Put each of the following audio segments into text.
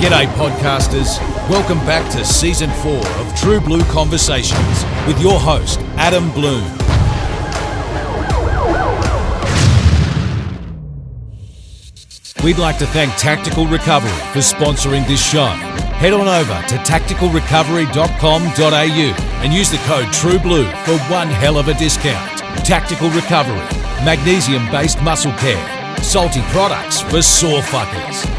G'day podcasters, welcome back to Season 4 of True Blue Conversations with your host, Adam Bloom. We'd like to thank Tactical Recovery for sponsoring this show. Head on over to tacticalrecovery.com.au and use the code TRUEBLUE for one hell of a discount. Tactical Recovery, magnesium-based muscle care, salty products for sore fuckers.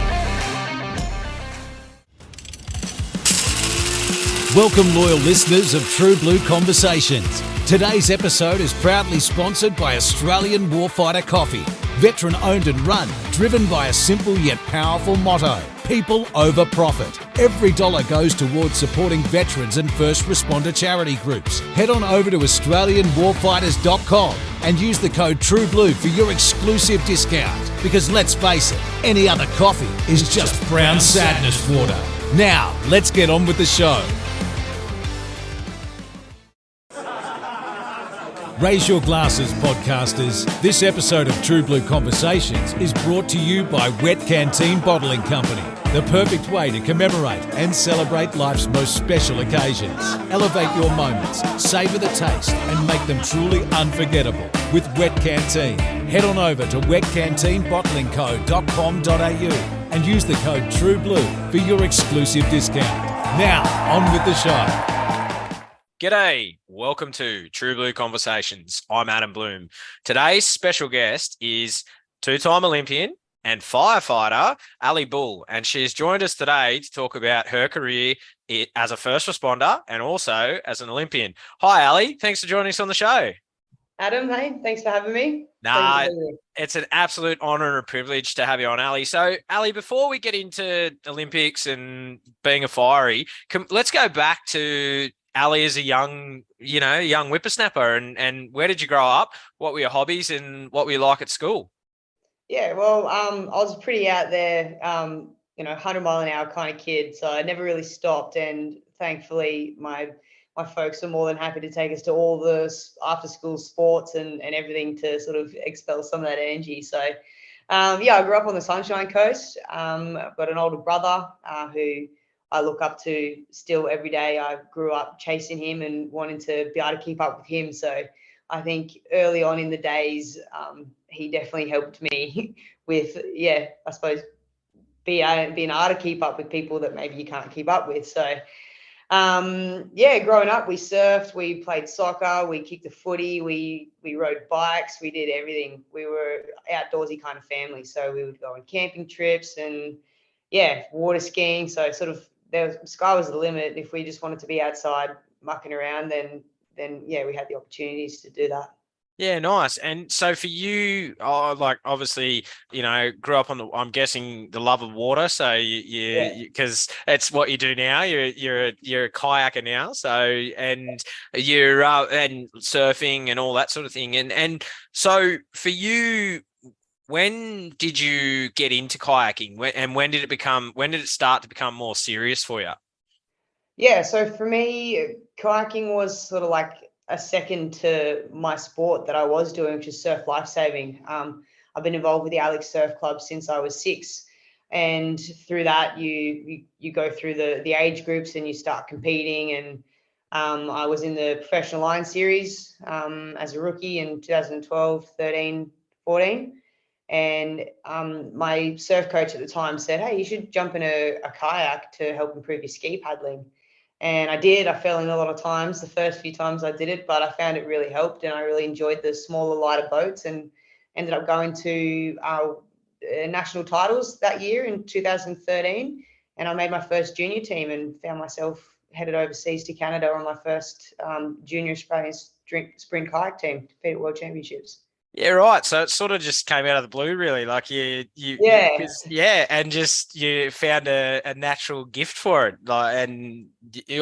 Welcome, loyal listeners of True Blue Conversations. Today's episode is proudly sponsored by Australian Warfighter Coffee. Veteran owned and run, driven by a simple yet powerful motto: people over profit. Every dollar goes towards supporting veterans and first responder charity groups. Head on over to AustralianWarfighters.com and use the code TRUEBLUE for your exclusive discount. Because let's face it, any other coffee is just brown sadness water. Now, let's get on with the show. Raise your glasses, podcasters. This episode of True Blue Conversations is brought to you by Wet Canteen Bottling Company, the perfect way to commemorate and celebrate life's most special occasions. Elevate your moments, savour the taste, and make them truly unforgettable with Wet Canteen. Head on over to wetcanteenbottlingco.com.au and use the code TRUEBLUE for your exclusive discount. Now, on with the show. G'day, welcome to True Blue Conversations. I'm Adam Bloom. Today's special guest is two-time Olympian and firefighter Aly Bull, and she's joined us today to talk about her career as a first responder and also as an Olympian. Hi, Aly. Thanks for joining us on the show. Adam, hey, thanks for having me. It's an absolute honour and a privilege to have you on, Aly. So, Aly, before we get into Olympics and being a fiery, let's go back to Aly is a young whippersnapper, and where did you grow up? What were your hobbies and what were you like at school? Yeah, well, I was pretty out there, 100-mile-an-hour kind of kid, so I never really stopped. And thankfully, my folks were more than happy to take us to all the after-school sports and everything to sort of expel some of that energy. So, I grew up on the Sunshine Coast. I've got an older brother who I look up to still every day. I grew up chasing him and wanting to be able to keep up with him. So I think early on in the days, he definitely helped me with, I suppose, being able to keep up with people that maybe you can't keep up with. So, growing up, we surfed, we played soccer, we kicked the footy, we rode bikes, we did everything. We were outdoorsy kind of family. So we would go on camping trips and, water skiing. So sort of, the sky was the limit. If we just wanted to be outside mucking around, then we had the opportunities to do that. Yeah, nice. And so for you, obviously, grew up on I'm guessing the love of water. So because it's what you do now. You're a kayaker now. So and you're and surfing and all that sort of thing. And so for you, when did you get into kayaking, and when did it start to become more serious for you? Yeah, so for me, kayaking was sort of like a second to my sport that I was doing, which is Surf Lifesaving. I've been involved with the Alex Surf Club since I was 6, and through that you go through the age groups and you start competing. And I was in the Professional Line Series as a rookie in 2012, 13, 14. And my surf coach at the time said, hey, you should jump in a kayak to help improve your ski paddling. And I did. I fell in a lot of times the first few times I did it, but I found it really helped, and I really enjoyed the smaller, lighter boats, and ended up going to national titles that year in 2013. And I made my first junior team and found myself headed overseas to Canada on my first junior Australian sprint kayak team to compete at World Championships. Yeah, right. So it sort of just came out of the blue, really. Like and just you found a natural gift for it, like, and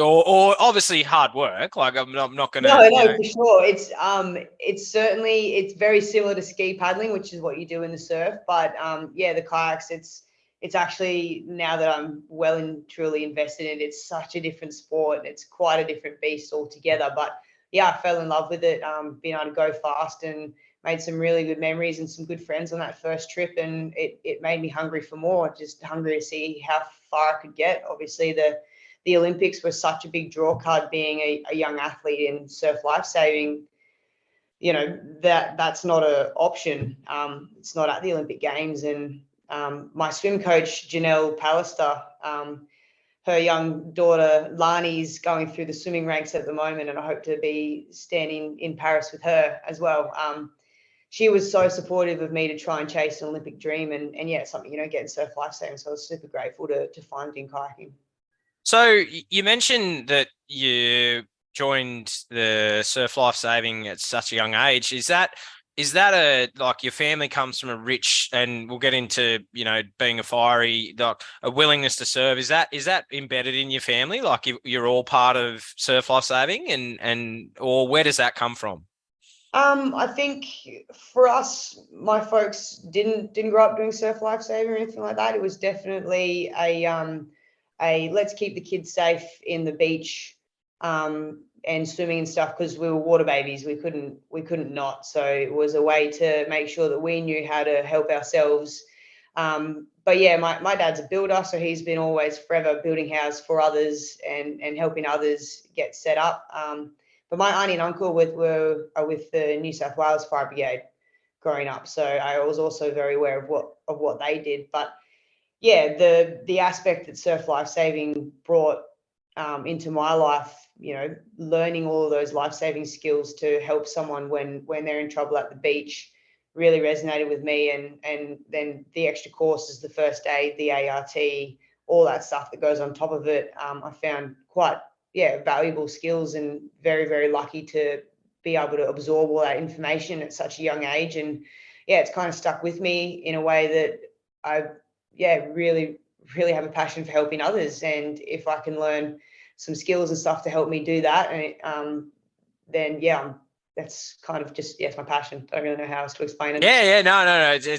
or obviously hard work. Like I'm not going to. No, for sure. It's very similar to ski paddling, which is what you do in the surf. But the kayaks, it's actually, now that I'm well and truly invested in it, it's such a different sport. It's quite a different beast altogether. But yeah, I fell in love with it. Being able to go fast and made some really good memories and some good friends on that first trip, and it made me hungry for more, just hungry to see how far I could get. Obviously, the Olympics were such a big draw card, being a young athlete in surf lifesaving. You know, that's not an option. It's not at the Olympic Games. And my swim coach, Janelle Pallister, her young daughter Lani's going through the swimming ranks at the moment, and I hope to be standing in Paris with her as well. She was so supportive of me to try and chase an Olympic dream, and yeah, it's something you don't get in surf lifesaving. So I was super grateful to find it in kayaking. So you mentioned that you joined the surf lifesaving at such a young age. Is that a, like, your family comes from a rich, and we'll get into, you know, being a fiery, like a willingness to serve, is that embedded in your family? Like you're all part of surf lifesaving, and or where does that come from? I think for us, my folks didn't grow up doing surf lifesaving or anything like that. It was definitely a let's keep the kids safe in the beach, and swimming and stuff, because we were water babies. We couldn't not. So it was a way to make sure that we knew how to help ourselves. But yeah, my dad's a builder, so he's been always forever building houses for others and helping others get set up. But my auntie and uncle were with the New South Wales Fire Brigade growing up, so I was also very aware of what they did. But yeah, the aspect that surf lifesaving brought into my life, you know, learning all of those life-saving skills to help someone when they're in trouble at the beach, really resonated with me. And then the extra courses, the first aid, the ART, all that stuff that goes on top of it, I found quite valuable skills, and very, very lucky to be able to absorb all that information at such a young age. And yeah, it's kind of stuck with me in a way that I really, really have a passion for helping others. And if I can learn some skills and stuff to help me do that, and then that's kind of just, it's my passion. I don't really know how else to explain it. Yeah, no.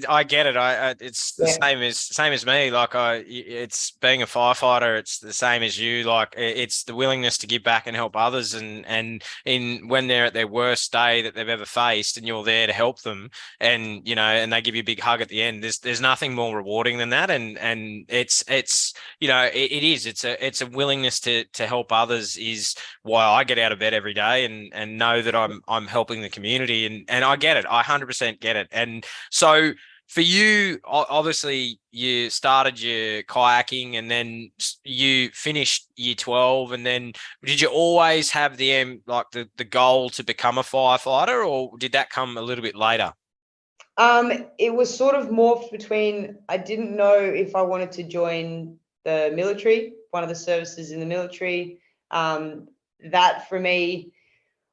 I get it. It's the same as me. Like it's being a firefighter. It's the same as you. Like it's the willingness to give back and help others, and when they're at their worst day that they've ever faced, and you're there to help them, and you know, and they give you a big hug at the end. There's nothing more rewarding than that, and it's you know, it's a willingness to help others is why I get out of bed every day, and know that I'm helping the community, and I get it. I 100% get it. And so for you, obviously you started your kayaking, and then you finished year 12, and then did you always have the goal to become a firefighter, or did that come a little bit later? It was sort of morphed between, I didn't know if I wanted to join the military, one of the services in the military. That for me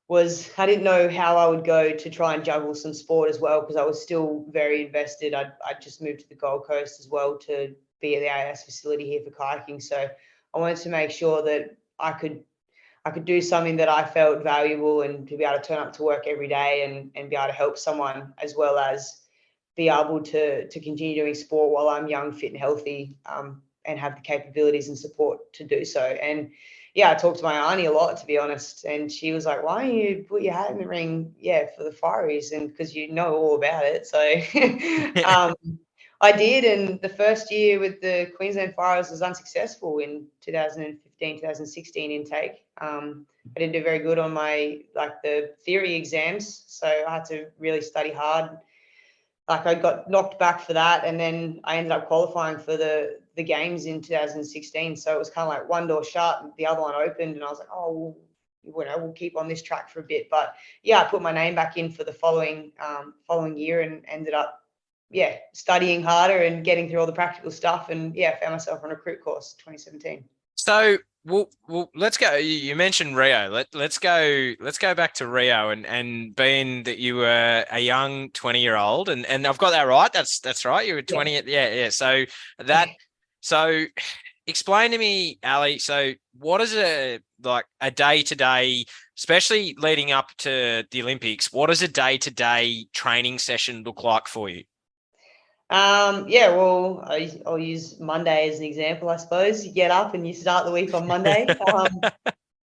was, I didn't know how I would go to try and juggle some sport as well, because I was still very invested. I just moved to the Gold Coast as well to be at the AIS facility here for kayaking. So I wanted to make sure that I could do something that I felt valuable, and to be able to turn up to work every day and be able to help someone, as well as be able to continue doing sport while I'm young, fit and healthy, and have the capabilities and support to do so. And yeah, I talked to my auntie a lot, to be honest, and she was like, why don't you put your hat in the ring, for the Fireys, and because you know all about it. So I did, and the first year with the Queensland Fires was unsuccessful in 2015, 2016 intake. I didn't do very good on the theory exams, so I had to really study hard. I got knocked back for that, and then I ended up qualifying for the games in 2016. So it was kind of like one door shut and the other one opened, and I was like, oh, we'll keep on this track for a bit. But yeah, I put my name back in for the following year, and ended up studying harder and getting through all the practical stuff, and found myself on a recruit course 2017. So let's go. You mentioned Rio. Let's go back to Rio, and being that you were a young 20-year-old, and I've got that right. That's right. You were 20. Yeah. So explain to me, Ali. So what is a day-to-day, especially leading up to the Olympics? What does a day-to-day training session look like for you? Well, I'll use Monday as an example, I suppose. You get up and you start the week on Monday.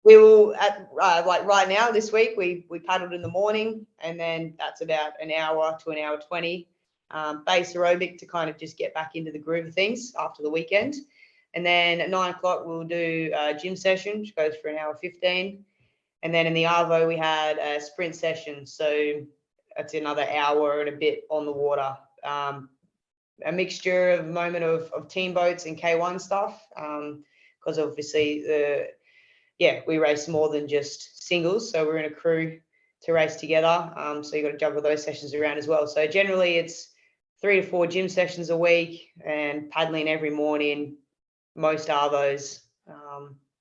We will at like right now this week we paddled in the morning, and then that's about an hour to an hour 20 base aerobic to kind of just get back into the groove of things after the weekend. And then at 9 o'clock we'll do a gym session, which goes for an hour 15. And then in the Arvo we had a sprint session, so it's another hour and a bit on the water. A mixture of moment of team boats and K1 stuff, because obviously we race more than just singles, so we're in a crew to race together. So you got to juggle those sessions around as well. So generally it's 3 to 4 gym sessions a week and paddling every morning, most Arvos,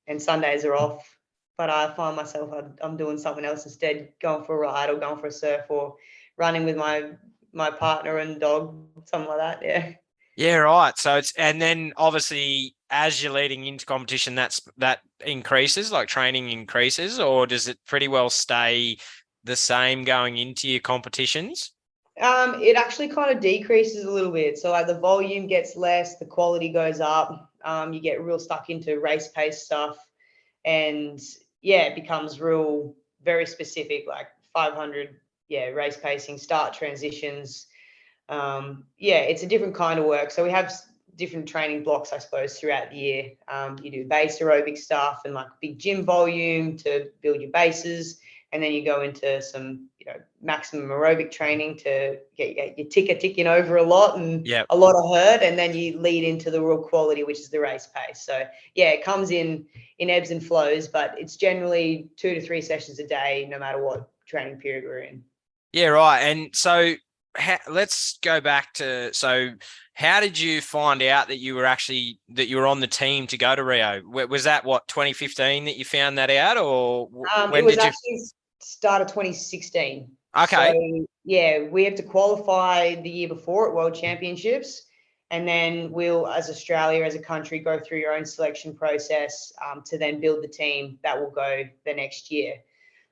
and Sundays are off. But I find myself I'm doing something else instead, going for a ride or going for a surf or running with my partner and dog, something like that. Yeah. Yeah, right. So and then obviously as you're leading into competition, that increases, like training increases, or does it pretty well stay the same going into your competitions? It actually kind of decreases a little bit. So like the volume gets less, the quality goes up. You get real stuck into race pace stuff, and it becomes very specific, like 500, race pacing, start transitions. It's a different kind of work. So we have different training blocks, I suppose, throughout the year. You do base aerobic stuff and like big gym volume to build your bases. And then you go into some, maximum aerobic training to get your ticker ticking over a lot and a lot of hurt. And then you lead into the real quality, which is the race pace. So it comes in ebbs and flows, but it's generally 2 to 3 sessions a day, no matter what training period we're in. Yeah, right. And so let's go back to, how did you find out that you were on the team to go to Rio? Was that 2015 that you found that out, or when it was actually start of 2016. Okay. So we had to qualify the year before at World Championships, and then we'll, as Australia, as a country, go through your own selection process to then build the team that will go the next year.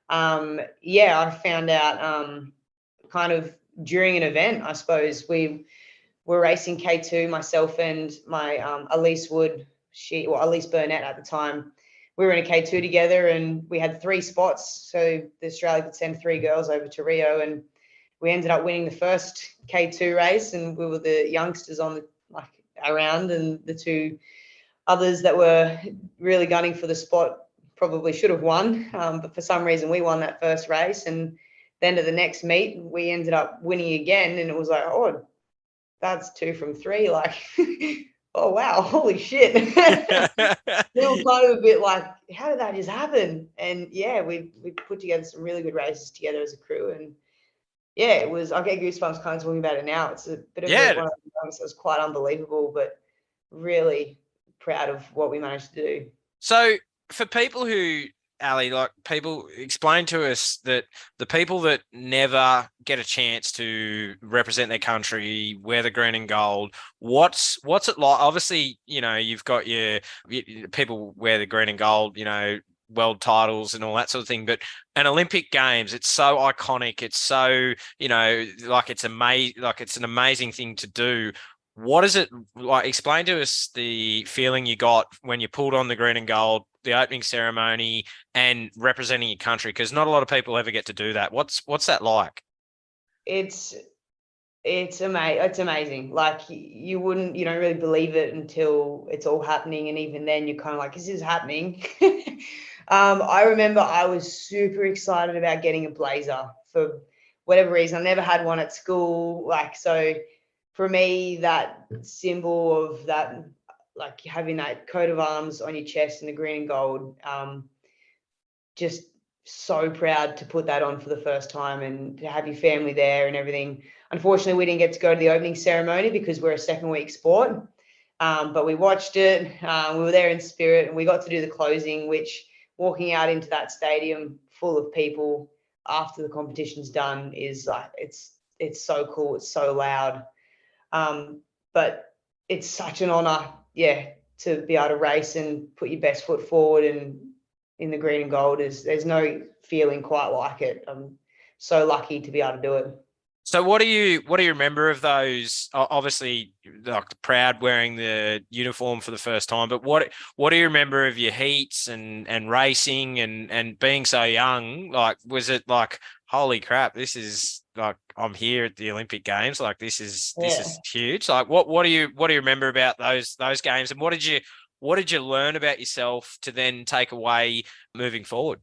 I found out kind of during an event, I suppose. We were racing K2, myself and my Elise Wood, Elise Burnett at the time. We were in a K2 together, and we had 3 spots. So the Australia could send 3 girls over to Rio, and we ended up winning the first K2 race, and we were the youngsters around, and the 2 others that were really gunning for the spot probably should have won. But for some reason we won that first race, and then to the next meet, we ended up winning again, and it was like, oh, that's 2 from 3. Like, oh, wow, holy shit. We were kind of a bit like, how did that just happen? And we put together some really good races together as a crew. And it was, I get goosebumps kind of talking about it now. It's a bit of one of the moments that was quite unbelievable, but really proud of what we managed to do. So for people who, Aly, people explain to us that the people that never get a chance to represent their country, wear the green and gold, what's it like? Obviously, you've got your people wear the green and gold, world titles and all that sort of thing, but an Olympic Games, it's so iconic. It's so, it's amazing. Like, it's an amazing thing to do. What is it like? Explain to us the feeling you got when you pulled on the green and gold, the opening ceremony, and representing your country, because not a lot of people ever get to do that. What's that like? It's amazing. Like, you don't really believe it until it's all happening, and even then you're kind of like, this is happening. I remember I was super excited about getting a blazer for whatever reason. I never had one at school, so for me, that symbol of that, like having that coat of arms on your chest and the green and gold, just so proud to put that on for the first time and to have your family there and everything. Unfortunately, we didn't get to go to the opening ceremony because we're a second week sport, but we watched it. We were there in spirit, and we got to do the closing, which walking out into that stadium full of people after the competition's done is like, it's so cool. It's so loud. But it's such an honor, to be able to race and put your best foot forward and in the green and gold. There's no feeling quite like it. I'm so lucky to be able to do it. So what do you remember of those? Obviously, like proud wearing the uniform for the first time, but what do you remember of your heats and racing and being so young? Like, was it like, holy crap, this is like I'm here at the Olympic Games, like this is Yeah. huge. Like, what do you remember about those games, and what did you learn about yourself to then take away moving forward?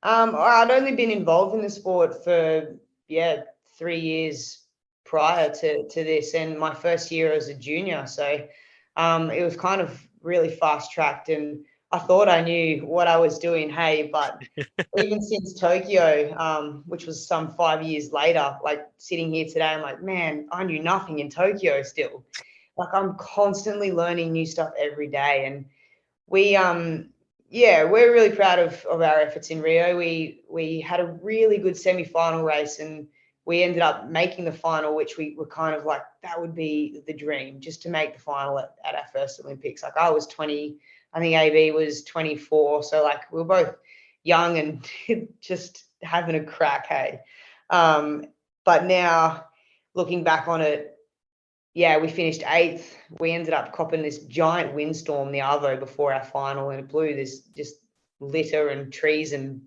I'd only been involved in the sport for, yeah, 3 years prior to this, and my first year as a junior. So it was kind of really fast tracked, and I thought I knew what I was doing. Hey, but even since Tokyo, which was some 5 years later, like sitting here today, I'm like, man, I knew nothing in Tokyo still. Like I'm constantly learning new stuff every day, and we yeah, we're really proud of our efforts in Rio. We had a really good semi-final race, and we ended up making the final, which we were kind of like that would be the dream, just to make the final at our first Olympics. Like I was 20, I think AB was 24, so like we were both young and just having a crack, hey. Um, but now looking back on it, yeah, we finished eighth. We ended up copping this giant windstorm the Arvo before our final, and it blew this just litter and trees and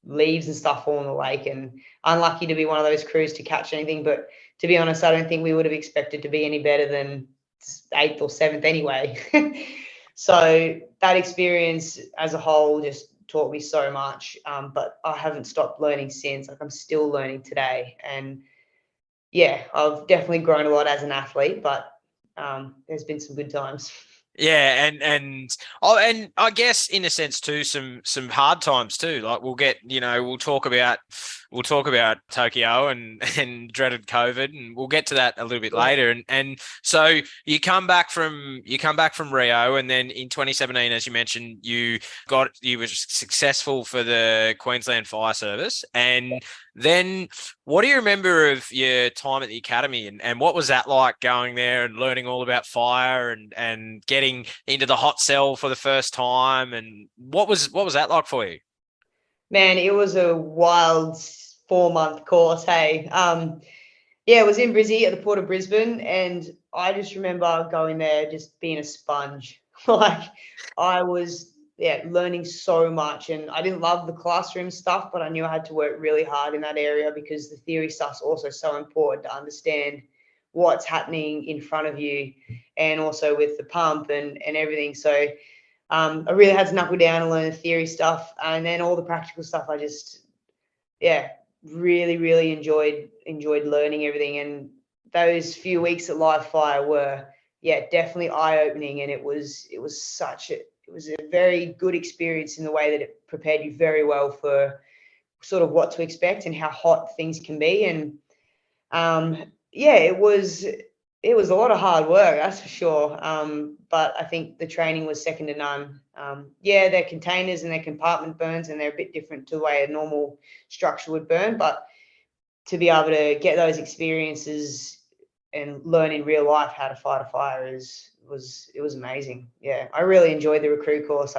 leaves and stuff all in the lake. And unlucky to be one of those crews to catch anything. But to be honest, I don't think we would have expected to be any better than eighth or seventh anyway. So that experience as a whole just taught me so much. But I haven't stopped learning since. Like I'm still learning today, and yeah, I've definitely grown a lot as an athlete, but there's been some good times. Yeah, and I guess in a sense too, some hard times too. Like we'll talk about Tokyo and dreaded COVID, and we'll get to that a little bit Yeah. later. And so you come back from Rio, and then in 2017, as you mentioned, you were successful for the Queensland Fire Service. And then what do you remember of your time at the academy, and what was that like going there and learning all about fire and getting into the hot cell for the first time? And what was that like for you? Man, it was a wild 4 month course. Hey, yeah, it was in Brizzy at the Port of Brisbane, and I just remember going there just being a sponge. Like I was, yeah, learning so much, and I didn't love the classroom stuff, but I knew I had to work really hard in that area because the theory stuff's also so important to understand what's happening in front of you, and also with the pump and everything. So I really had to knuckle down and learn the theory stuff, and then all the practical stuff. I just, yeah, really enjoyed learning everything. And those few weeks at Live Fire were, yeah, definitely eye opening, and it was a very good experience in the way that it prepared you very well for sort of what to expect and how hot things can be. And yeah, it was a lot of hard work, that's for sure. But I think the training was second to none. Yeah, they're containers and they're compartment burns, and they're a bit different to the way a normal structure would burn. But to be able to get those experiences and learn in real life how to fight a fire was amazing. Yeah, I really enjoyed the recruit course.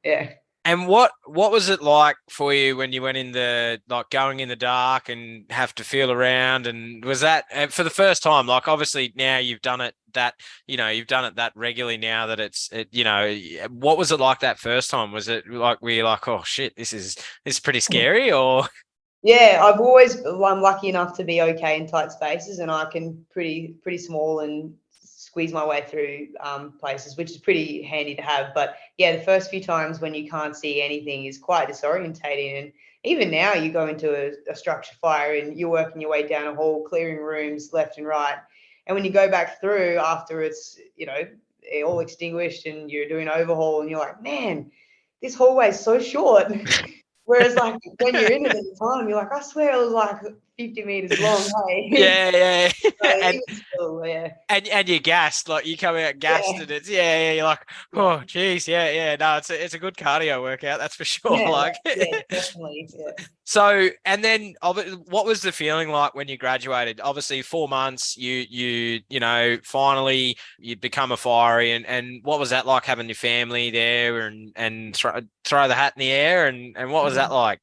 Yeah. And what was it like for you when you went in the like going in the dark and have to feel around? And was that for the first time? Like obviously now you've done it that regularly now that what was it like that first time? Was it like were you like, oh shit, this is pretty scary? Or Yeah, I'm lucky enough to be okay in tight spaces, and I can pretty small and squeeze my way through places, which is pretty handy to have. But yeah, the first few times when you can't see anything is quite disorientating. And even now, you go into a structure fire and you're working your way down a hall, clearing rooms left and right. And when you go back through after it's all extinguished and you're doing overhaul, and you're like, man, this hallway is so short. Whereas, like, when you're in it at the time, you're like, I swear it was like 50 meters long. Hey, yeah, yeah. so and even still, yeah, and you're gassed, like you come out gassed, yeah, and it's yeah, you're like, yeah, oh geez, yeah, yeah. No, it's a good cardio workout, that's for sure. yeah, Like yeah, definitely, yeah. so, and then what was the feeling like when you graduated? Obviously 4 months, finally you become a firey, and what was that like having your family there and throw the hat in the air, and what was that like?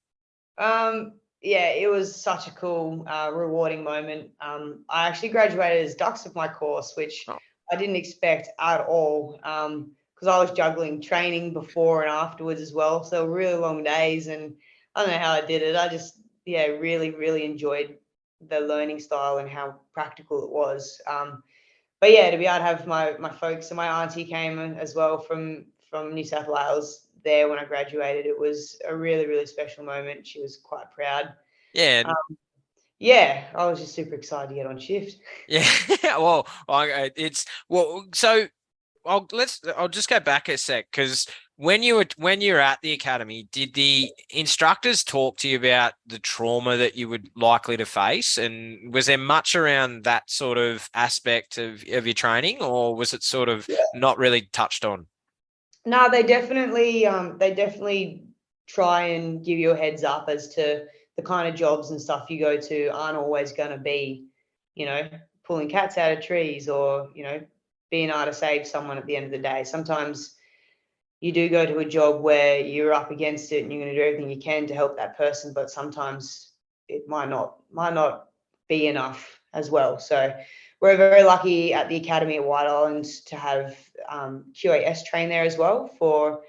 Um, yeah, it was such a cool, rewarding moment. I actually graduated as dux of my course, which Oh. I didn't expect at all, because I was juggling training before and afterwards as well. So really long days, and I don't know how I did it. I just, yeah, really, really enjoyed the learning style and how practical it was. But yeah, to be able to have my folks, and my auntie came as well from New South Wales there when I graduated. It was a really, really special moment. She was quite proud. Yeah. Yeah, I was just super excited to get on shift. Yeah. Well, so I'll just go back a sec, because when you were at the academy, did the instructors talk to you about the trauma that you would likely to face, and was there much around that sort of aspect of your training, or was it sort of not really touched on? No, they definitely try and give you a heads up as to the kind of jobs and stuff you go to aren't always going to be, pulling cats out of trees, or, being able to save someone at the end of the day. Sometimes you do go to a job where you're up against it and you're going to do everything you can to help that person, but sometimes it might not be enough as well. So we're very lucky at the academy at White Island to have QAS train there as well for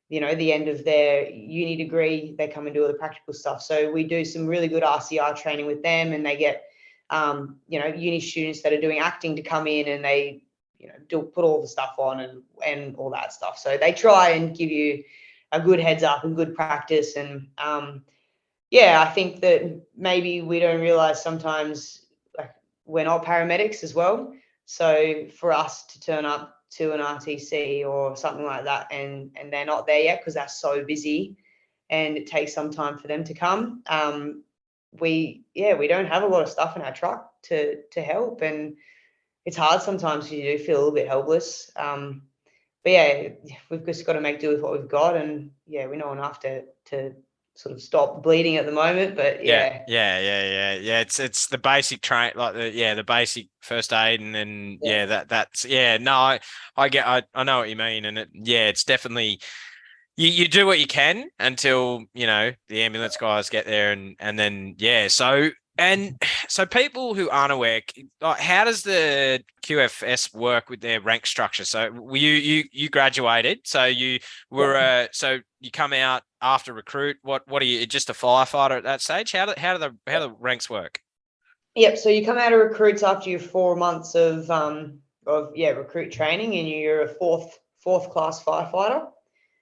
the end of their uni degree. They come and do all the practical stuff. So we do some really good RCR training with them, and they get uni students that are doing acting to come in, and they do put all the stuff on and all that stuff. So they try and give you a good heads up and good practice. And I think that maybe we don't realize sometimes, like, we're not paramedics as well. So for us to turn up to an RTC or something like that, and they're not there yet because they're so busy, and it takes some time for them to come. We don't have a lot of stuff in our truck to help, and it's hard sometimes because you do feel a little bit helpless. But yeah, we've just got to make do with what we've got, and yeah, we know enough to sort of stop bleeding at the moment. But yeah. It's the basic train, like the basic first aid, and then that's no, I know what you mean, and it's definitely you do what you can until the ambulance guys get there, and then so people who aren't aware, like, how does the QFS work with their rank structure? So you graduated, so you were so you come out after recruit. What are you, just a firefighter at that stage? How do the ranks work? Yep. So you come out of recruits after your 4 months of recruit training, and you're a fourth class firefighter.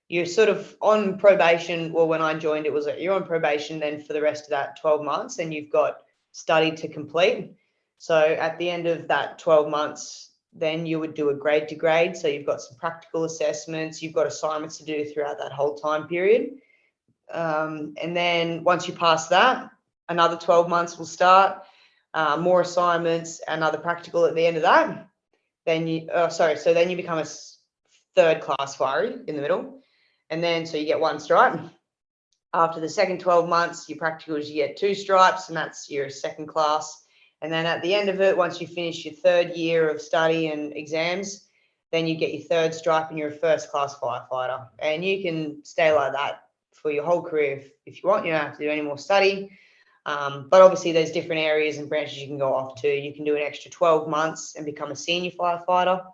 You're sort of on probation. Well, when I joined, it was you're on probation then for the rest of that 12 months, and you've got study to complete. So at the end of that 12 months, then you would do a grade to grade. So you've got some practical assessments, you've got assignments to do throughout that whole time period. And then once you pass that, another 12 months will start, more assignments, another practical at the end of that. Then then you become a third class fire in the middle. And then, so you get 1 stripe. After the second 12 months, your practicals, you get 2 stripes, and that's your second class. And then at the end of it, once you finish your 3rd year of study and exams, then you get your 3rd stripe and you're a first class firefighter. And you can stay like that for your whole career if you want. You don't have to do any more study. But obviously there's different areas and branches you can go off to. You can do an extra 12 months and become a senior firefighter.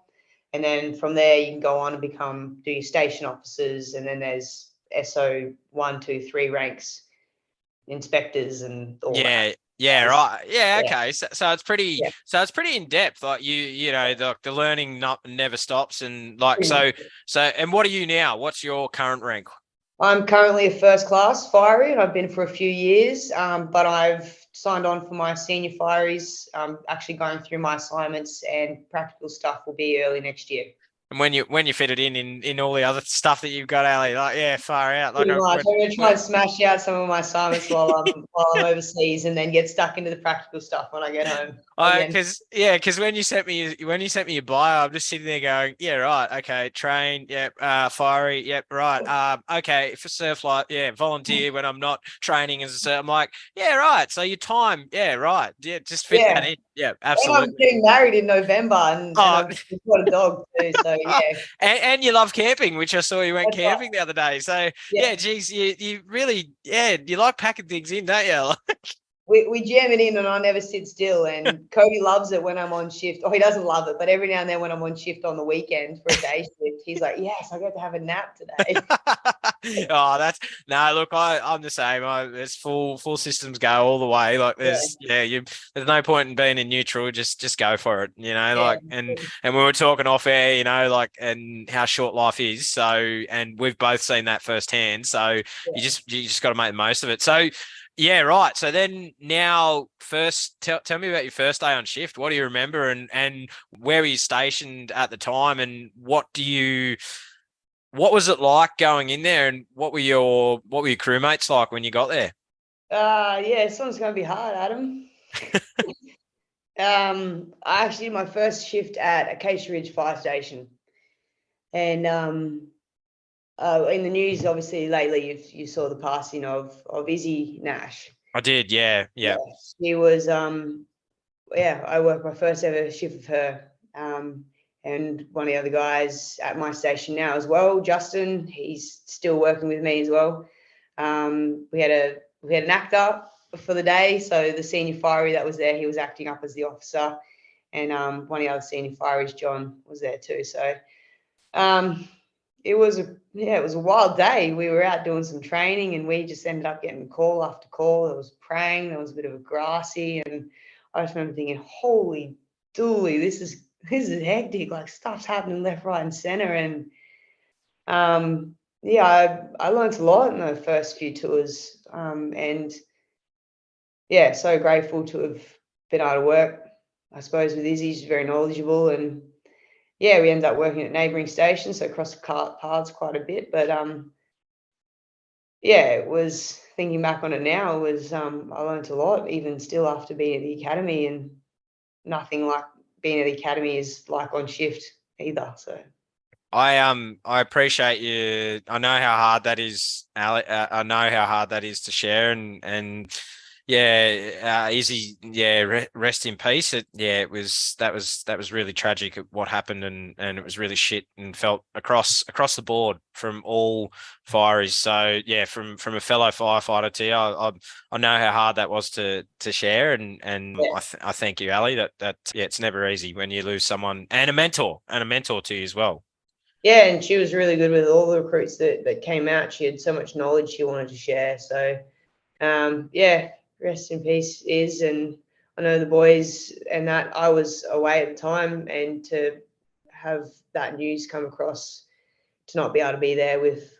And then from there, you can go on and do your station officers. And then there's SO 1, 2, 3 ranks, inspectors, and all that. Yeah, right. Yeah, okay. So it's pretty it's pretty in depth. Like the learning never stops, and and what are you now? What's your current rank? I'm currently a first class firey, and I've been for a few years, but I've signed on for my senior fireys. I'm actually going through my assignments, and practical stuff will be early next year. And when you fit it in all the other stuff that you've got, Aly, far out. Pretty much. I'm going to try and smash out some of my assignments while I'm overseas, and then get stuck into the practical stuff when I get home. again. Because when you sent me your bio, I'm just sitting there going, yeah, right, okay, train, yep, fiery, yep, right, okay, for surf life, yeah, volunteer when I'm not training as a surf. I'm like, yeah, right. So your time, yeah, right, yeah, just fit that Yeah. in, yeah, And I'm absolutely. getting married in November, and Oh, I've just got a dog too. So yeah, and you love camping, which I saw you went that's right. camping the other day. So Yeah, yeah, geez, you really, yeah, you like packing things in, don't you? we jam it in, and I never sit still. And Cody loves it when I'm on shift. Oh, he doesn't love it, but every now and then when I'm on shift on the weekend for a day shift, he's like, "Yes, I get to have a nap today." Oh, that's no. Look, I'm the same. There's full systems go all the way. Like there's there's no point in being in neutral. Just go for it. You know, Yeah, like and we were talking off air. You know, like and how short life is. So and we've both seen that firsthand. So yeah. you just got to make the most of it. So. Yeah, right. So then now first tell me about your first day on shift. What do you remember and where were you stationed at the time and what was it like going in there and what were your crewmates like when you got there? Yeah, this one's gonna be hard, Adam. I actually did my first shift at Acacia Ridge Fire Station, and in the news, obviously lately you saw the passing of Izzy Nash. I did, yeah. She was I worked my first ever shift with her, and one of the other guys at my station now as well, Justin. He's still working with me as well. We had an actor for the day, so the senior fiery that was there, he was acting up as the officer, and one of the other senior fireys, John, was there too. So it was a wild day. We were out doing some training, and we just ended up getting call after call. There was praying, there was a bit of a grassy, and I just remember thinking, holy dooly, this is hectic. Like stuff's happening left, right, and center. And I learned a lot in the first few tours. And yeah, so grateful to have been able to work, I suppose, with Izzy. She's very knowledgeable, and yeah, we ended up working at neighbouring stations, so crossed paths quite a bit. But it was, thinking back on it now, it was I learned a lot, even still after being at the academy, and nothing like being at the academy is like on shift either. So I appreciate you. I know how hard that is, Ali. I know how hard that is to share, and Izzy, rest in peace. That was really tragic what happened, and it was really shit and felt across the board from all fireys. So yeah, from a fellow firefighter to you, I know how hard that was to share, and yeah. I thank you, Ali. That it's never easy when you lose someone and a mentor to you as well. Yeah, and she was really good with all the recruits that came out. She had so much knowledge she wanted to share. So, rest in peace, Iz. And I know the boys, and that I was away at the time, and to have that news come across, to not be able to be there with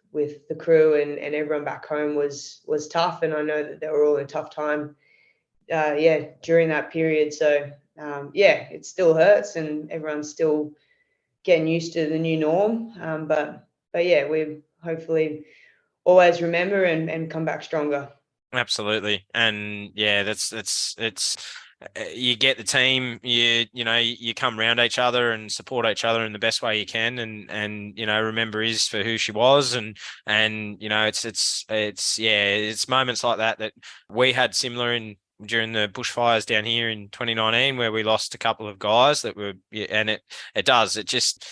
the crew and everyone back home was tough. And I know that they were all in a tough time, during that period. So, it still hurts, and everyone's still getting used to the new norm. But yeah, we hopefully always remember and come back stronger. Absolutely. And yeah, that's it's you get the team, you come around each other and support each other in the best way you can, and remember Iz for who she was, and it's moments like that we had similar during the bushfires down here in 2019, where we lost a couple of guys that were, and it just,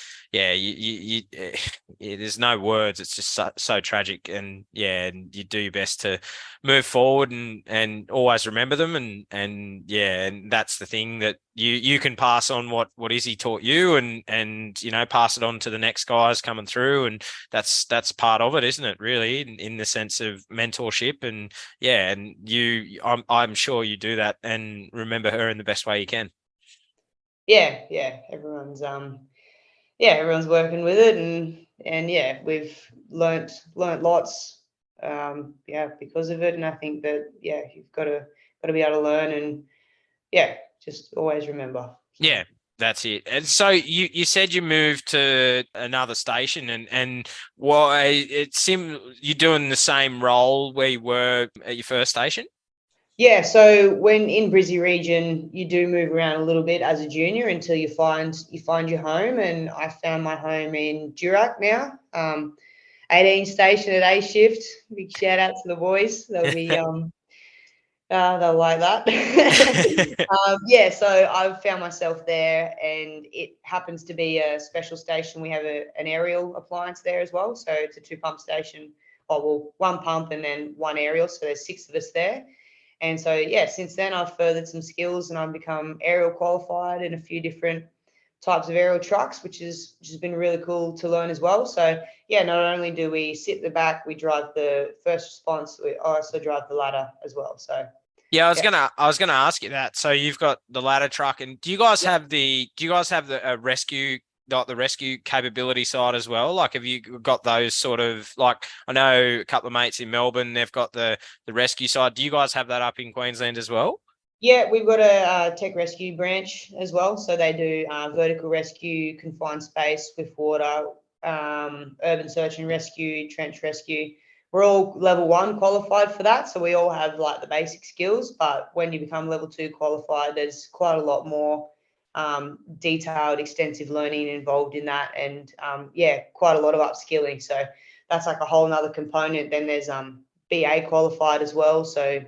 there's no words. It's just so tragic, and and you do your best to move forward and always remember them, and that's the thing that you can pass on what Izzy taught you, and pass it on to the next guys coming through, and that's part of it, isn't it? Really, in the sense of mentorship, and I'm sure you do that and remember her in the best way you can. Yeah, everyone's working with it, and we've learnt lots, because of it. And I think that you've got to be able to learn, and just always remember. Yeah, that's it. And so you said you moved to another station, and why it seemed you're doing the same role where you were at your first station? Yeah, so when in Brizzy region, you do move around a little bit as a junior until you find your home, and I found my home in Durack now. 18 station at A shift. Big shout out to the boys. They'll like that. Yeah, so I've found myself there, and it happens to be a special station. We have an aerial appliance there as well, so it's a 2 pump station. Oh, well, 1 pump and then 1 aerial, so there's 6 of us there. And so, yeah, since then I've furthered some skills and I've become aerial qualified in a few different types of aerial trucks, which has been really cool to learn as well. So, yeah, not only do we sit the back, we drive the first response, we also drive the ladder as well. So, Yeah, yeah. I was gonna ask you that. So you've got the ladder truck, and do you guys have the rescue, like the rescue capability side as well? Like, have you got those sort of, like, I know a couple of mates in Melbourne, they've got the rescue side. Do you guys have that up in Queensland as well? Yeah, we've got a tech rescue branch as well. So they do vertical rescue, confined space with water, urban search and rescue, trench rescue. We're all level 1 qualified for that. So we all have like the basic skills. But when you become level 2 qualified, there's quite a lot more detailed, extensive learning involved in that. And yeah, quite a lot of upskilling. So that's like a whole nother component. Then there's BA qualified as well. So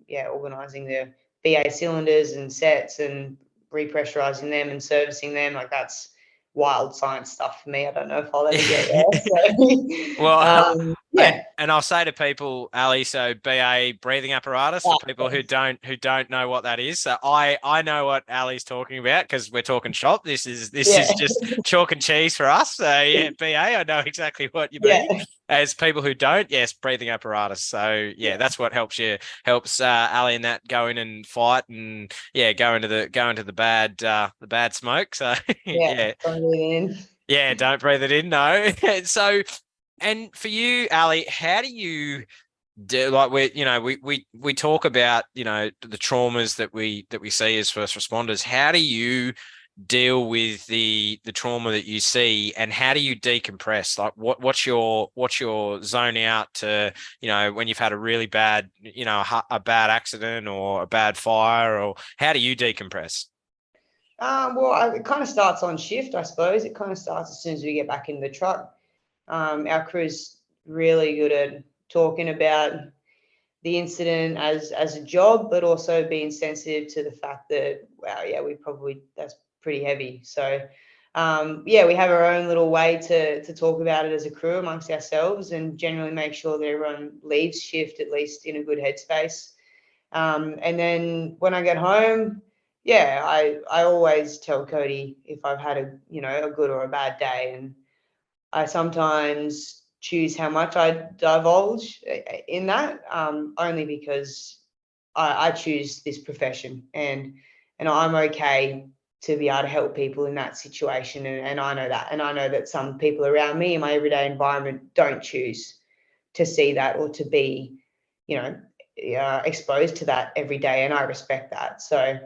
yeah, organising the BA cylinders and sets and repressurizing them and servicing them. Like, that's wild science stuff for me. I don't know if I'll ever get there. So, Well, yeah. and I'll say to people, Ali, so BA breathing apparatus for people who don't know what that is. So I know what Ali's talking about because we're talking shop. This is Yeah. just chalk and cheese for us. So yeah, BA, I know exactly what you Yeah. mean. As people who don't, yes, breathing apparatus. So yeah, that's what helps Ali in that, go in and fight and yeah, go into the bad smoke. So Yeah. yeah. Don't breathe in. Yeah, don't breathe it in. No. So, and for you, Ali, how do you do, like, we talk about, the traumas that we see as first responders. How do you deal with the trauma that you see, and how do you decompress? Like, what's your zone out to, when you've had a really bad, a bad accident or a bad fire, or how do you decompress? Well, it kind of starts on shift, I suppose. It kind of starts as soon as we get back in the truck. Our crew's really good at talking about the incident as a job, but also being sensitive to the fact that, wow, yeah, that's pretty heavy. So, yeah, we have our own little way to talk about it as a crew amongst ourselves, and generally make sure that everyone leaves shift at least in a good headspace. And then when I get home, yeah, I always tell Cody if I've had a good or a bad day, and I sometimes choose how much I divulge in that, only because I choose this profession, and I'm okay to be able to help people in that situation, and I know that, and I know that some people around me in my everyday environment don't choose to see that or to be, you know, exposed to that every day, and I respect that. So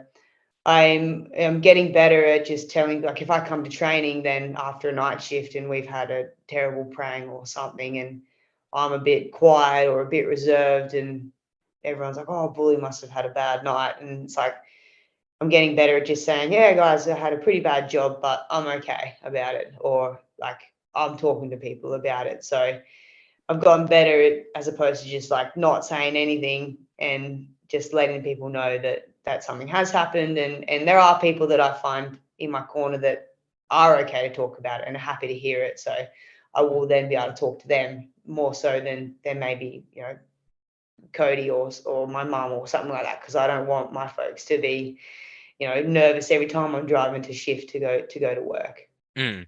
I'm getting better at just telling, like, if I come to training, then after a night shift and we've had a terrible prang or something, and I'm a bit quiet or a bit reserved, and everyone's like, "Oh, Bully must have had a bad night," and it's like I'm getting better at just saying, "Yeah, guys, I had a pretty bad job, but I'm okay about it," or like I'm talking to people about it. So I've gotten better at, as opposed to just like not saying anything and just letting people know that something has happened, and there are people that I find in my corner that are okay to talk about it and are happy to hear it. So I will then be able to talk to them more so than maybe Cody or my mum or something like that, because I don't want my folks to be nervous every time I'm driving to shift to go to work. And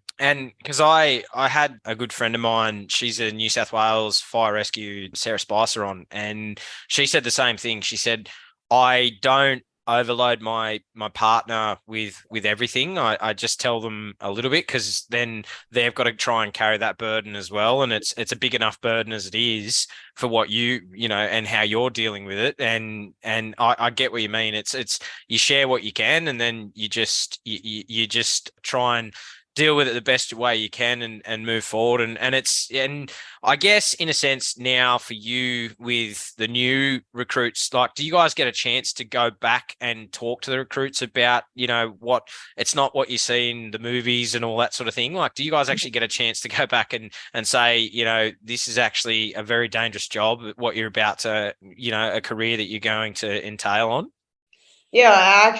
because I had a good friend of mine, she's a New South Wales fire rescue, Sarah Spicer, on, and she said the same thing. She said, I don't overload my partner with everything. I just tell them a little bit, because then they've got to try and carry that burden as well, and it's a big enough burden as it is for what and how you're dealing with it. And I get what you mean. It's you share what you can, and then you just try and deal with it the best way you can and move forward. And I guess in a sense now for you with the new recruits, like, do you guys get a chance to go back and talk to the recruits about, what it's not what you see in the movies and all that sort of thing? Like, do you guys actually get a chance to go back and say, this is actually a very dangerous job, what you're about to, a career that you're going to entail on? Yeah,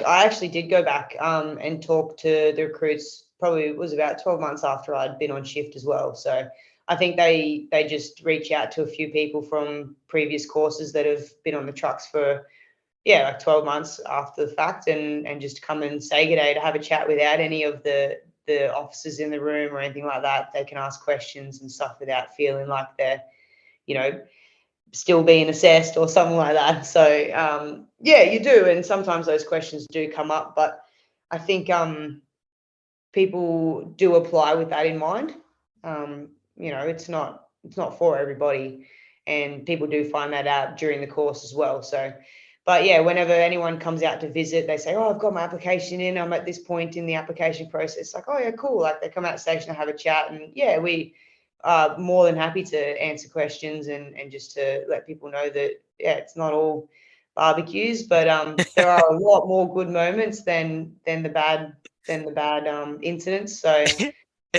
I actually did go back and talk to the recruits. Probably it was about 12 months after I'd been on shift as well. So I think they just reach out to a few people from previous courses that have been on the trucks for, like 12 months after the fact, and just come and say good day, to have a chat without any of the officers in the room or anything like that. They can ask questions and stuff without feeling like they're, still being assessed or something like that. So you do, and sometimes those questions do come up, but I think people do apply with that in mind. It's not for everybody, and people do find that out during the course as well. So, but yeah, whenever anyone comes out to visit, they say, "Oh, I've got my application in. I'm at this point in the application process." Like, "Oh yeah, cool." Like, they come out of the station and have a chat, and yeah, we are more than happy to answer questions and just to let people know that it's not all barbecues, but there are a lot more good moments than the bad incidents. So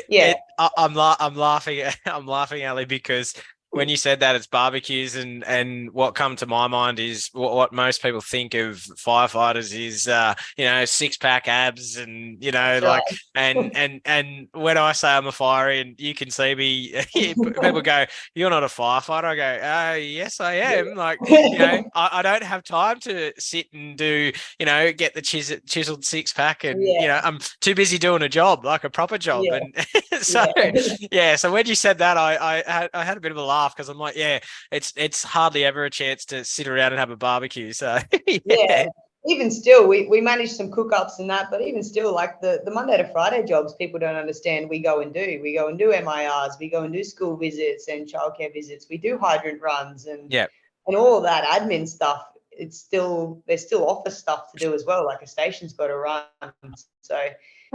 yeah. I'm laughing. I'm laughing, Ali, because when you said that it's barbecues, and what come to my mind is what most people think of firefighters is 6-pack abs, and That's like right. and when I say I'm a fiery and you can see me, people go, "You're not a firefighter." I go, yes, I am. Like, I don't have time to sit and do get the chiseled 6-pack, and Yeah. I'm too busy doing a job, like a proper job, Yeah. and so Yeah. So when you said that, I had a bit of a laugh, because I'm like, it's hardly ever a chance to sit around and have a barbecue. So Yeah. Even still, we manage some cook-ups and that, but even still, like the Monday to Friday jobs, people don't understand. We go and do MIRs, we go and do school visits and childcare visits. We do hydrant runs and yeah. all of that admin stuff. There's still office stuff to do as well. Like, a station's got to run. So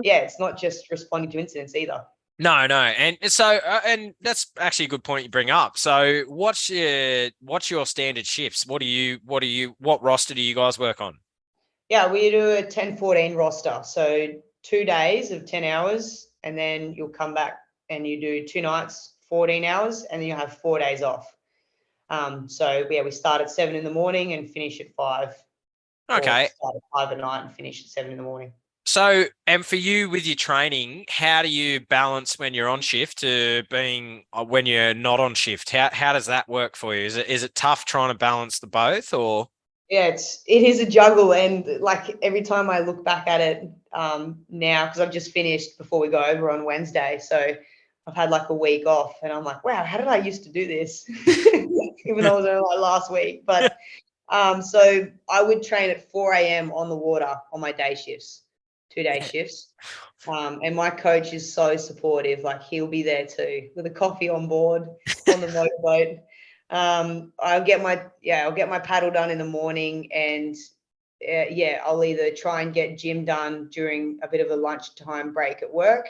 yeah, it's not just responding to incidents either. No, and so and that's actually a good point you bring up. So what's your standard shifts? What roster do you guys work on? Yeah, we do a 10-14 roster. So 2 days of 10 hours, and then you'll come back and you do 2 nights, 14 hours, and then you have 4 days off. So yeah, we start at 7 in the morning and finish at 5. Or Okay. start at 5 at night and finish at 7 in the morning. So, and for you with your training, how do you balance when you're on shift to being when you're not on shift? How does that work for you? Is it tough trying to balance the both, or? Yeah, it is a juggle, and like every time I look back at it now, because I've just finished before we go over on Wednesday, so I've had like a week off, and I'm like, wow, how did I used to do this? Even though it was only like last week, but so I would train at 4 a.m. on the water on my day shifts, 2-day shifts. And my coach is so supportive. Like, he'll be there too with a coffee on board on the motorboat. I'll get my paddle done in the morning, and I'll either try and get gym done during a bit of a lunchtime break at work,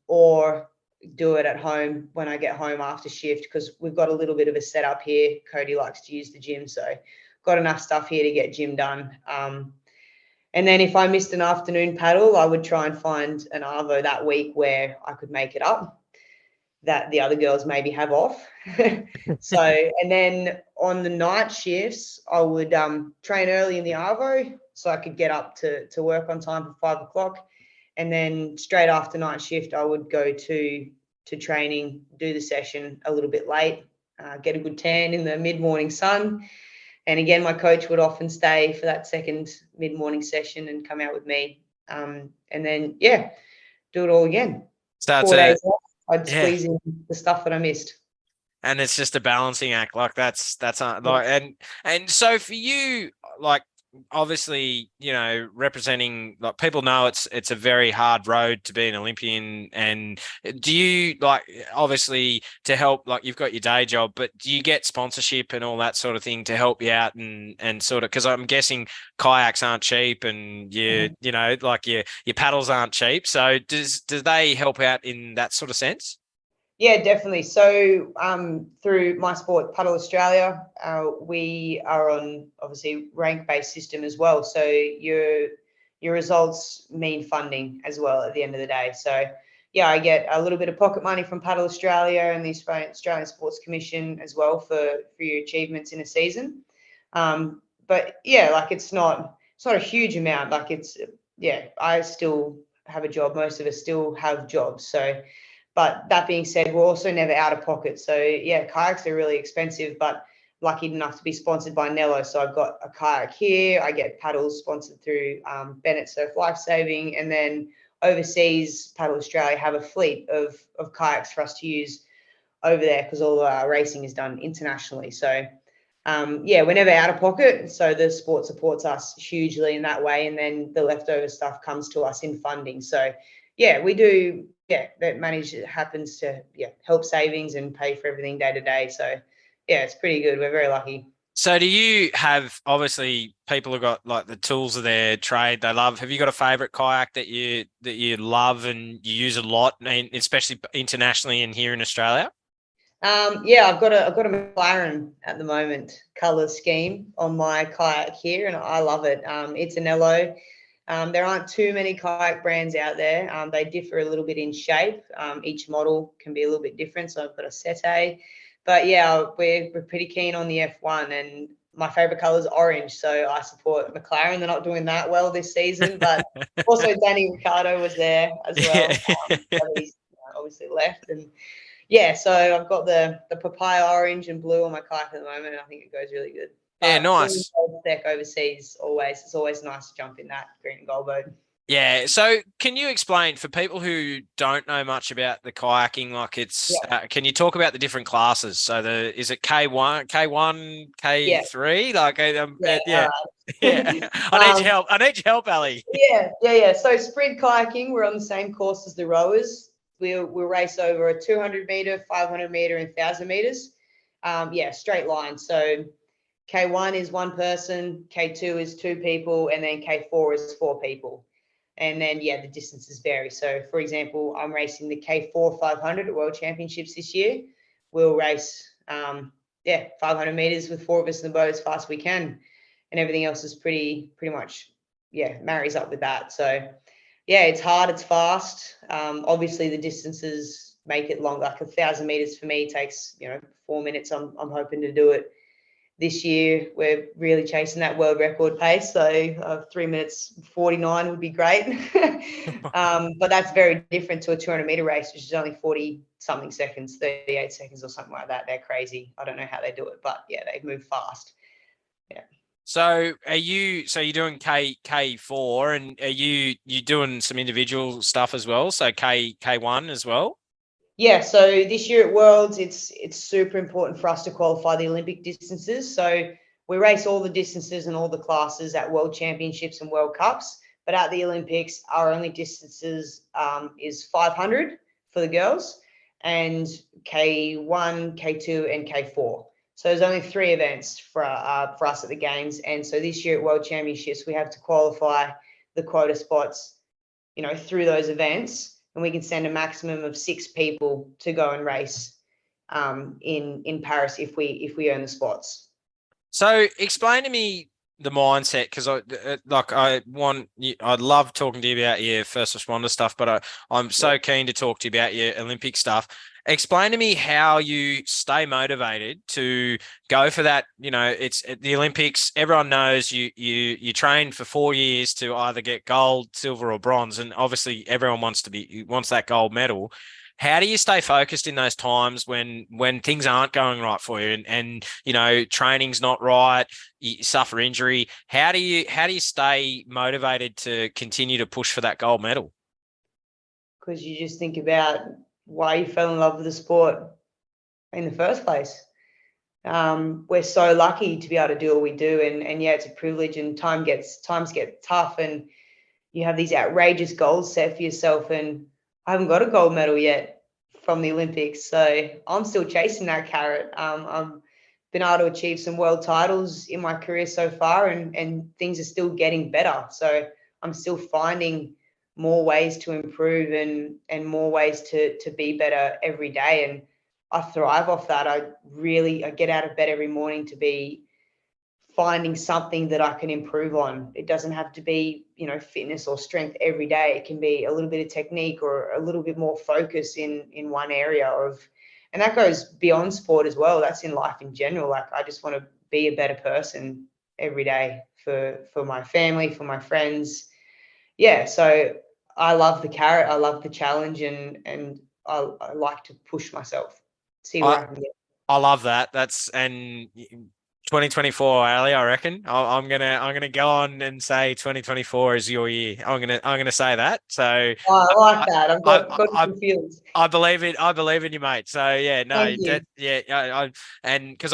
or do it at home when I get home after shift, because we've got a little bit of a setup here. Cody likes to use the gym, so got enough stuff here to get gym done. And then if I missed an afternoon paddle, I would try and find an arvo that week where I could make it up, that the other girls maybe have off. So, and then on the night shifts, I would train early in the arvo so I could get up to work on time for 5 o'clock. And then straight after night shift, I would go to training, do the session a little bit late, get a good tan in the mid-morning sun. And again, my coach would often stay for that second mid-morning session and come out with me. And then, do it all again. So 4 days off, I'd squeeze in the stuff that I missed. And it's just a balancing act. Like that's like, and so for you, like, obviously, representing, like, people know it's a very hard road to be an Olympian. And do you, like, obviously to help, like, you've got your day job, but do you get sponsorship and all that sort of thing to help you out and sort of, because I'm guessing kayaks aren't cheap and like your paddles aren't cheap. So do they help out in that sort of sense? Yeah, definitely. So through My Sport Paddle Australia, we are on obviously rank-based system as well. So your results mean funding as well at the end of the day. So yeah, I get a little bit of pocket money from Paddle Australia and the Australian Sports Commission as well for your achievements in a season. But yeah, like it's not a huge amount. Like I still have a job. Most of us still have jobs. So. But that being said, we're also never out of pocket. So yeah, kayaks are really expensive, but lucky enough to be sponsored by Nello. So I've got a kayak here. I get paddles sponsored through Bennett Surf Lifesaving, and then overseas, Paddle Australia have a fleet of kayaks for us to use over there because all our racing is done internationally. So yeah, we're never out of pocket. So the sport supports us hugely in that way, and then the leftover stuff comes to us in funding. So yeah, we do. Yeah, that happens to help savings and pay for everything day to day. So yeah, it's pretty good. We're very lucky. So do you have, obviously people have got like the tools of their trade they love. Have you got a favorite kayak that you love and you use a lot, and especially internationally and here in Australia? Yeah, I've got a McLaren at the moment color scheme on my kayak here, and I love it. It's an Elo. There aren't too many kayak brands out there. They differ a little bit in shape. Each model can be a little bit different. So I've got a Sete, but yeah, we're pretty keen on the F1, and my favorite color is orange. So I support McLaren. They're not doing that well this season, but also Danny Ricciardo was there as well. But he's obviously left, and yeah, so I've got the papaya orange and blue on my kayak at the moment, and I think it goes really good. Yeah, But nice. deck overseas, it's always nice to jump in that green and gold boat. Yeah. So can you explain for people who don't know much about the kayaking, like can you talk about the different classes? So is it K1, K3? Like, yeah. Yeah. I need your help. I need your help, Aly. Yeah. So sprint kayaking, we're on the same course as the rowers. We'll race over a 200 meter, 500 meter, and 1,000 meters. Straight line. So K1 is one person, K2 is two people, and then K4 is four people. And then, the distances vary. So, for example, I'm racing the K4 500 at World Championships this year. We'll race, 500 meters with four of us in the boat as fast as we can. And everything else is pretty much, marries up with that. So, it's hard, it's fast. Obviously, the distances make it longer. Like 1,000 meters for me takes, 4 minutes. I'm hoping to do it this year. We're really chasing that world record pace. So 3 minutes 49 would be great. But that's very different to a 200 meter race, which is only 40 something seconds, 38 seconds or something like that. They're crazy. I don't know how they do it, but yeah, they move fast. Yeah. So you're doing K4, and are you doing some individual stuff as well? So K1 as well? Yeah, so this year at Worlds, it's super important for us to qualify the Olympic distances. So we race all the distances and all the classes at World Championships and World Cups. But at the Olympics, our only distances is 500 for the girls, and K1, K2, and K4. So there's only 3 events for us at the Games. And so this year at World Championships, we have to qualify the quota spots, through those events. And we can send a maximum of 6 people to go and race in Paris if we earn the spots. So explain to me the mindset, because I love talking to you about your first responder stuff, but I'm so keen to talk to you about your Olympic stuff. Explain to me how you stay motivated to go for that. It's at the Olympics. Everyone knows you train for 4 years to either get gold, silver, or bronze, and obviously everyone wants that gold medal. How do you stay focused in those times when things aren't going right for you, and training's not right, you suffer injury? How do you stay motivated to continue to push for that gold medal? Because you just think about why you fell in love with the sport in the first place. We're so lucky to be able to do what we do, and yeah, it's a privilege, and times get tough, and you have these outrageous goals set for yourself, and I haven't got a gold medal yet from the Olympics, so I'm still chasing that carrot. I've been able to achieve some world titles in my career so far, and things are still getting better. So I'm still finding more ways to improve and more ways to be better every day. And I thrive off that. I get out of bed every morning to be finding something that I can improve on. It doesn't have to be, fitness or strength every day. It can be a little bit of technique or a little bit more focus in one area and that goes beyond sport as well. That's in life in general. Like, I just want to be a better person every day for my family, for my friends. Yeah. So I love the carrot. I love the challenge, and I like to push myself, see where I, I can get. I love that. And 2024, Ali, I reckon I'm gonna go on and say 2024 is your year. I'm gonna say that. So Oh, I like that. I've I, got I, some feelings. I believe it. I believe in you, mate. So yeah, no, Thank you. and because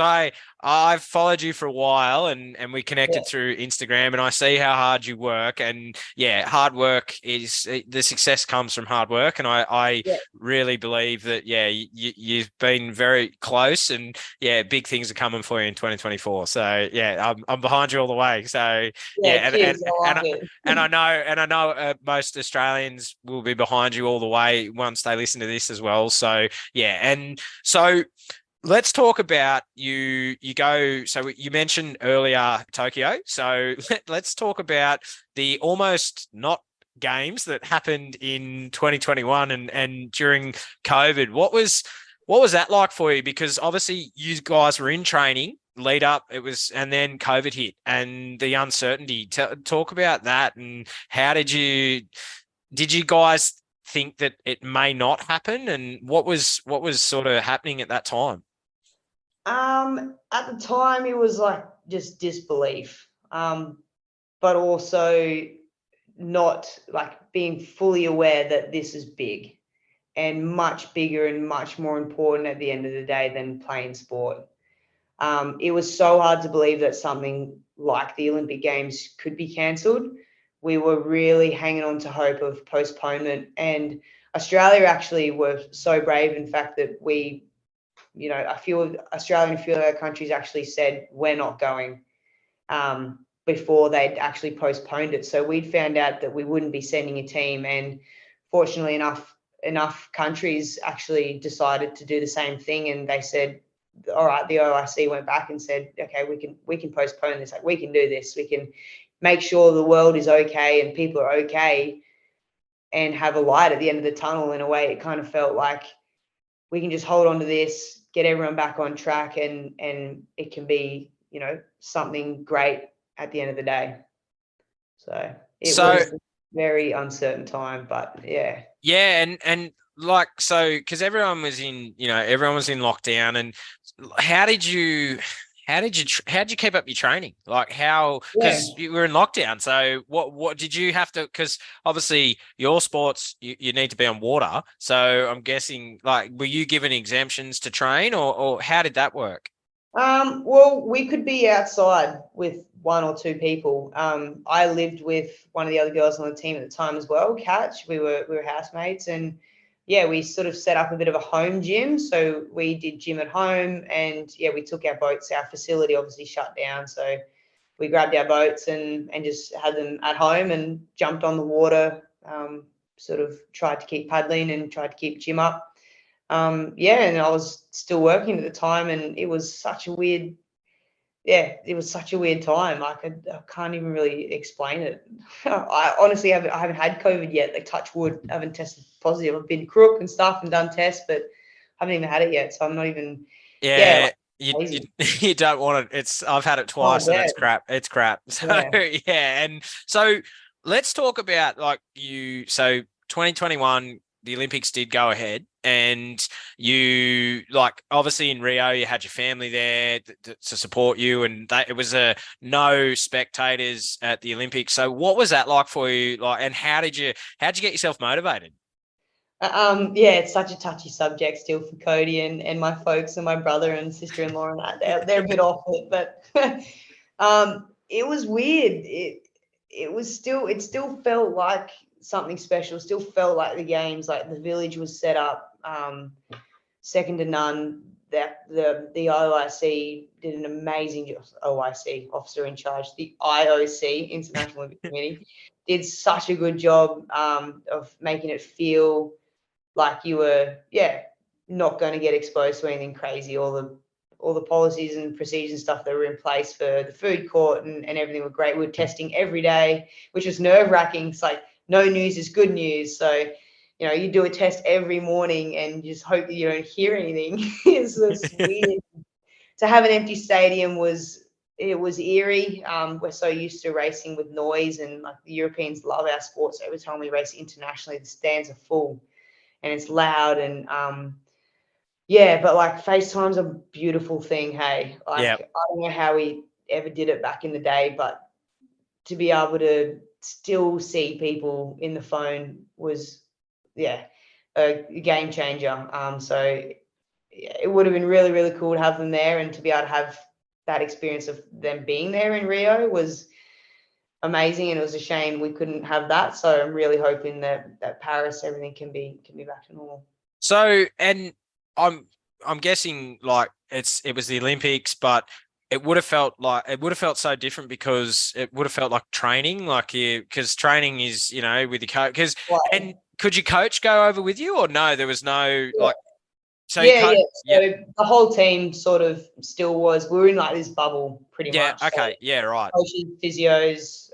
I've followed you for a while, and we Yeah, connected through Instagram, and I see how hard you work, and yeah, hard work is the success comes from hard work, and I yeah, really believe that yeah, you've been very close, and yeah, big things are coming for you in 2024. So yeah, I'm behind you all the way. So yeah, yeah. Cheers. I like it. and I know most Australians will be behind you all the way once they listen to this as well. So yeah, and so let's talk about you. You go. So you mentioned earlier Tokyo. So let's talk about the almost not games that happened in 2021 and during COVID. What was that like for you? Because obviously you guys were in training lead up, and then COVID hit and the uncertainty. Talk about that, and how did you guys think that it may not happen, and what was sort of happening at that time? At the time, it was like just disbelief, but also not like being fully aware that this is big and much bigger and much more important at the end of the day than playing sport. It was so hard to believe that something like the Olympic Games could be cancelled. We were really hanging on to hope of postponement, and Australia actually were so brave, in fact, that a few of Australia and a few other countries actually said we're not going, before they'd actually postponed it. So we'd found out that we wouldn't be sending a team, and fortunately enough countries actually decided to do the same thing, and they said, all right, the OIC went back and said, okay, we can postpone this. Like, we can do this. We can make sure the world is okay and people are okay and have a light at the end of the tunnel. In a way, it kind of felt like we can just hold on to this, get everyone back on track, and it can be, something great at the end of the day. So it So was a very uncertain time, but yeah. yeah, and like so because everyone was in lockdown, and how did you how did you keep up your training? Like how, Yeah. because you were in lockdown. So what did you have to, because obviously your sports you need to be on water. So I'm guessing, like, were you given exemptions to train, or how did that work? Well, we could be outside with one or two people. I lived with one of the other girls on the team at the time as well, Catch. We were housemates, and yeah, we sort of set up a bit of a home gym. So we did gym at home, and yeah, we took our boats. Our facility obviously shut down, so we grabbed our boats and just had them at home and jumped on the water. Sort of tried to keep paddling and tried to keep gym up. Yeah, and I was still working at the time, and it was such a weird, yeah, it was such a weird time. Like, I can't even really explain it. I honestly I haven't had COVID yet. Like, touch wood, I haven't tested positive. I've been crook and stuff and done tests, but haven't even had it yet. So I'm not even, yeah, Yeah, like, you crazy. you don't want it. I've had it Oh twice, and yeah, it's crap. It's crap. So yeah. yeah, and so let's talk about, like, you. So 2021, the Olympics did go ahead, and you, like, obviously in Rio, you had your family there to support you, and it was a no spectators at the Olympics. So what was that like for you? Like, and how did you get yourself motivated? Yeah, it's such a touchy subject still for Cody and my folks and my brother and sister-in-law and that. They're a bit off it, but it was weird. It still felt like something special. Still felt like the games, like the village was set up, second to none. That the OIC did an amazing job. OIC, officer in charge, the IOC, International Olympic Committee, did such a good job of making it feel like you were, not going to get exposed to anything crazy. All the policies and procedures and stuff that were in place for the food court and everything were great. We were testing every day, which was nerve-wracking. It's like no news is good news. So, you do a test every morning and just hope that you don't hear anything. It's just weird. To have an empty stadium was eerie. We're so used to racing with noise, and like the Europeans love our sport. So every time we race internationally, the stands are full and it's loud and but like FaceTime's a beautiful thing. Hey, like Yeah. I don't know how we ever did it back in the day, but to be able to still see people in the phone was a game changer. So it would have been really, really cool to have them there, and to be able to have that experience of them being there in Rio was amazing. And it was a shame we couldn't have that. So I'm really hoping that Paris, everything can be back to normal. So, and I'm guessing like it was the Olympics, but it would have felt so different because it would have felt like training, because training is, with your coach. And could your coach go over with you, or no? There was no like. So So the whole team sort of still was. We were in like this bubble pretty much. Yeah. Okay. So right. Coaches, physios,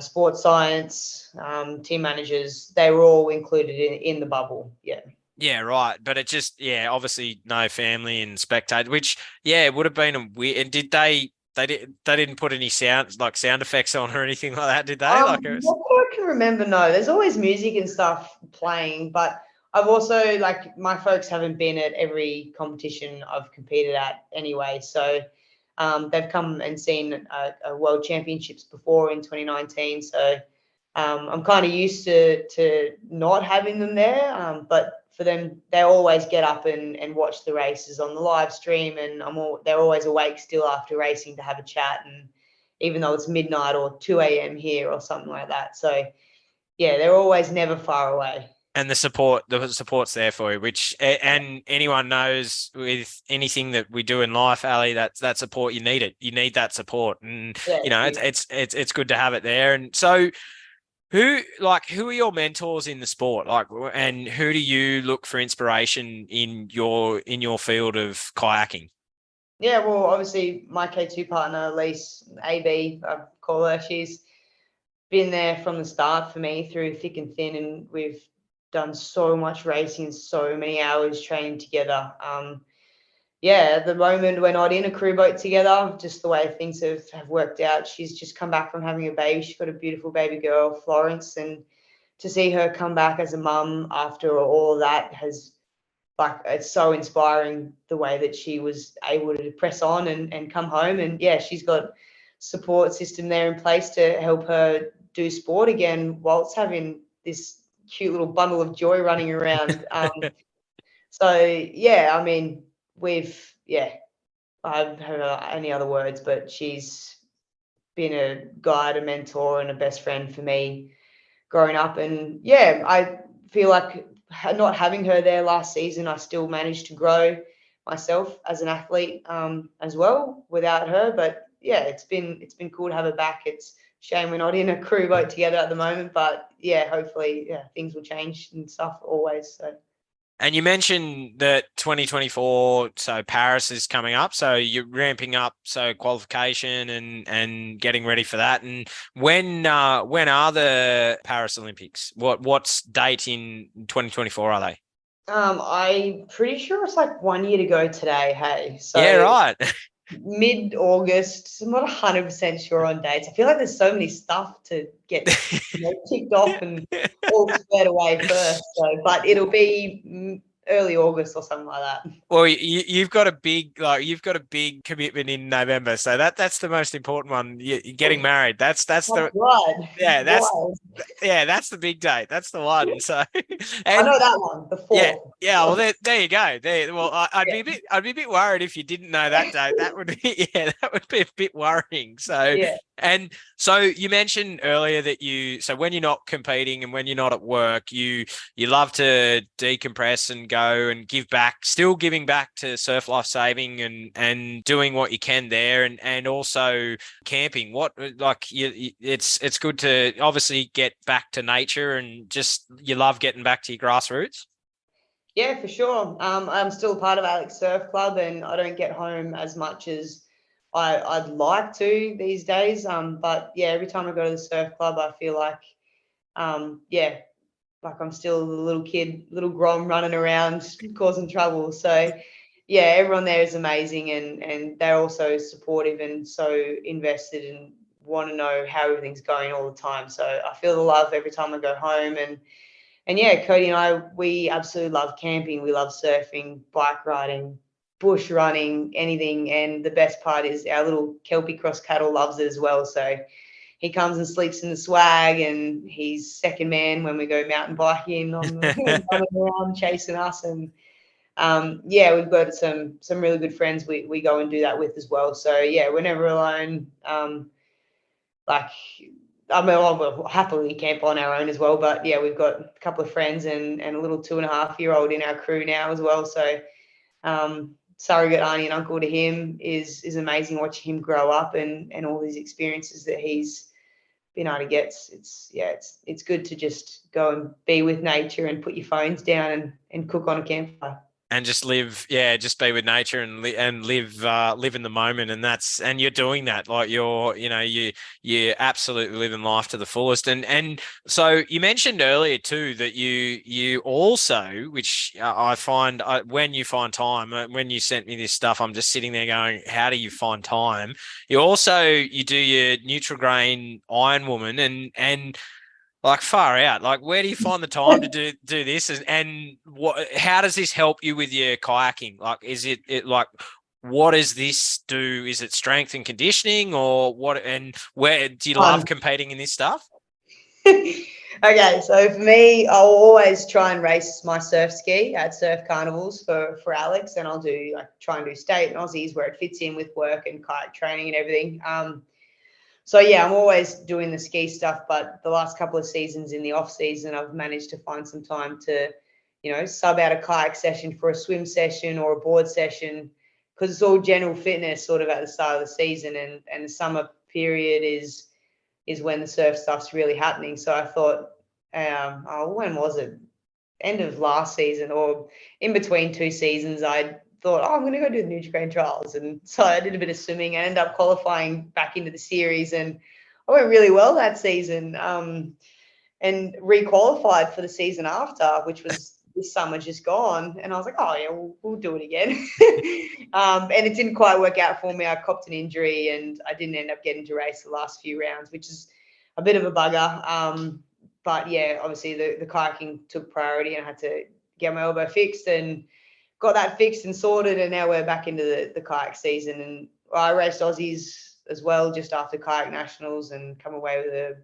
sports science, team managers, they were all included in the bubble. Yeah. Yeah, right. But it just, obviously no family and spectator, which, it would have been a weird. And did they didn't put any sound effects on or anything like that, did they? Not that I can remember, no. There's always music and stuff playing, but I've also, like, my folks haven't been at every competition I've competed at anyway. So they've come and seen a World Championships before in 2019. So I'm kind of used to not having them there. But for them, they always get up and watch the races on the live stream, and they're always awake still after racing to have a chat, and even though it's midnight or 2 a.m. here or something like that. So they're always never far away. And the support's there for you, which, and anyone knows with anything that we do in life, Ali, that support, you need it. You need that support, and it's good to have it there. And so, who are your mentors in the sport? And who do you look for inspiration in your field of kayaking? Yeah, well, obviously my K2 partner, Alyssa AB, I call her. She's been there from the start for me through thick and thin, and we've done so much racing, so many hours training together. At the moment we're not in a crew boat together, just the way things have worked out. She's just come back from having a baby. She's got a beautiful baby girl, Florence, and to see her come back as a mum after all of that it's so inspiring, the way that she was able to press on and come home. And she's got support system there in place to help her do sport again whilst having this cute little bundle of joy running around. I mean, I don't have any other words, but she's been a guide, a mentor, and a best friend for me growing up. And I feel like not having her there last season, I still managed to grow myself as an athlete as well without her. But it's been cool to have her back. It's a shame we're not in a crew boat together at the moment, but hopefully things will change and stuff always. So. And you mentioned that 2024, so Paris is coming up, so you're ramping up, so qualification and getting ready for that. And when are the Paris Olympics? What's date in 2024 are they? I'm pretty sure it's like 1 year to go today. Hey, so right. Mid-August. I'm not 100% sure on dates. I feel like there's so many stuff to get ticked off and all squared away first. So, but it'll be early August or something like that. Well, you've got a big commitment in November, so that's the most important one. You're getting married. That's the Right. yeah, Wow. that's the big date. That's the one. So, I and know that one, the yeah, 4th. yeah. Well, there you go. There. Well, I'd Yeah. be a bit worried if you didn't know that date. That would be that would be a bit worrying. So, Yeah. and so you mentioned earlier that so when you're not competing and when you're not at work, you love to decompress and go and give back, still giving back to Surf Lifesaving and doing what you can there, and also camping. What it's good to obviously get back to nature and just you love getting back to your grassroots. Yeah, for sure. I'm still part of Alex Surf Club, and I don't get home as much as I'd like to these days. But yeah, every time I go to the surf club, I feel like, yeah, like I'm still a little kid, little grom running around causing trouble. So yeah, everyone there is amazing, and they're also supportive and so invested and want to know how everything's going all the time. So I feel the love every time I go home, and yeah, Cody and I, we absolutely love camping. We love surfing, bike riding, bush running, anything. And the best part is our little Kelpie cross cattle loves it as well. So he comes and sleeps in the swag, and he's second man when we go mountain biking on the running around chasing us. And yeah, we've got some really good friends we go and do that with as well. So yeah, we're never alone. Like, I mean, we'll happily camp on our own as well. But yeah, we've got a couple of friends and a little 2.5-year-old in our crew now as well. So surrogate auntie and uncle to him is amazing watching him grow up and all these experiences that he's been able to get. It's good to just go and be with nature and put your phones down and cook on a campfire. And just live, just be with nature and live in the moment, and you're doing that. Like you're absolutely living life to the fullest. And so you mentioned earlier too that you also, which I find when you find time, when you sent me this stuff, I'm just sitting there going, how do you find time? You do your Nurti-Grain Ironwoman and like far out. Like, where do you find the time to do this? And how does this help you with your kayaking? Like, is it like, what does this do? Is it strength and conditioning or what? And where do you love competing in this stuff? Okay, so for me, I'll always try and race my surf ski at surf carnivals for Alex, and I'll try and do state and Aussies where it fits in with work and kayak training and everything. So yeah, I'm always doing the ski stuff, but the last couple of seasons in the off season, I've managed to find some time to, sub out a kayak session for a swim session or a board session, because it's all general fitness sort of at the start of the season, and the summer period is when the surf stuff's really happening. So I thought, when was it? End of last season or in between two seasons, I thought, I'm going to go do the Nurti-Grain trials. And so I did a bit of swimming and ended up qualifying back into the series. And I went really well that season, and re-qualified for the season after, which was this summer just gone. And I was like, oh, yeah, we'll do it again. And it didn't quite work out for me. I copped an injury and I didn't end up getting to race the last few rounds, which is a bit of a bugger. But yeah, obviously the kayaking took priority and I had to get my elbow fixed and got that fixed and sorted. And now we're back into the kayak season. And I raced Aussies as well just after kayak nationals and come away with a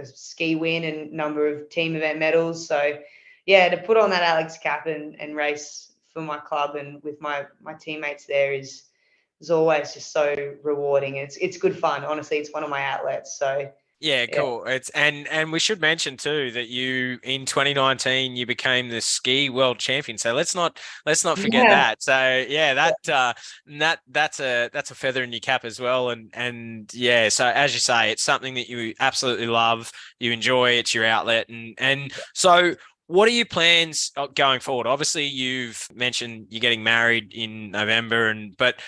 ski win and number of team event medals. So yeah, to put on that Alex cap and race for my club and with my teammates there is always just so rewarding. It's good fun. Honestly, it's one of my outlets. So yeah, cool. It's and we should mention too that you in 2019 you became the ski world champion. So let's not forget that. So yeah, that's a feather in your cap as well. And yeah, so as you say, it's something that you absolutely love, you enjoy, it's your outlet, and so. What are your plans going forward? Obviously, you've mentioned you're getting married in November, but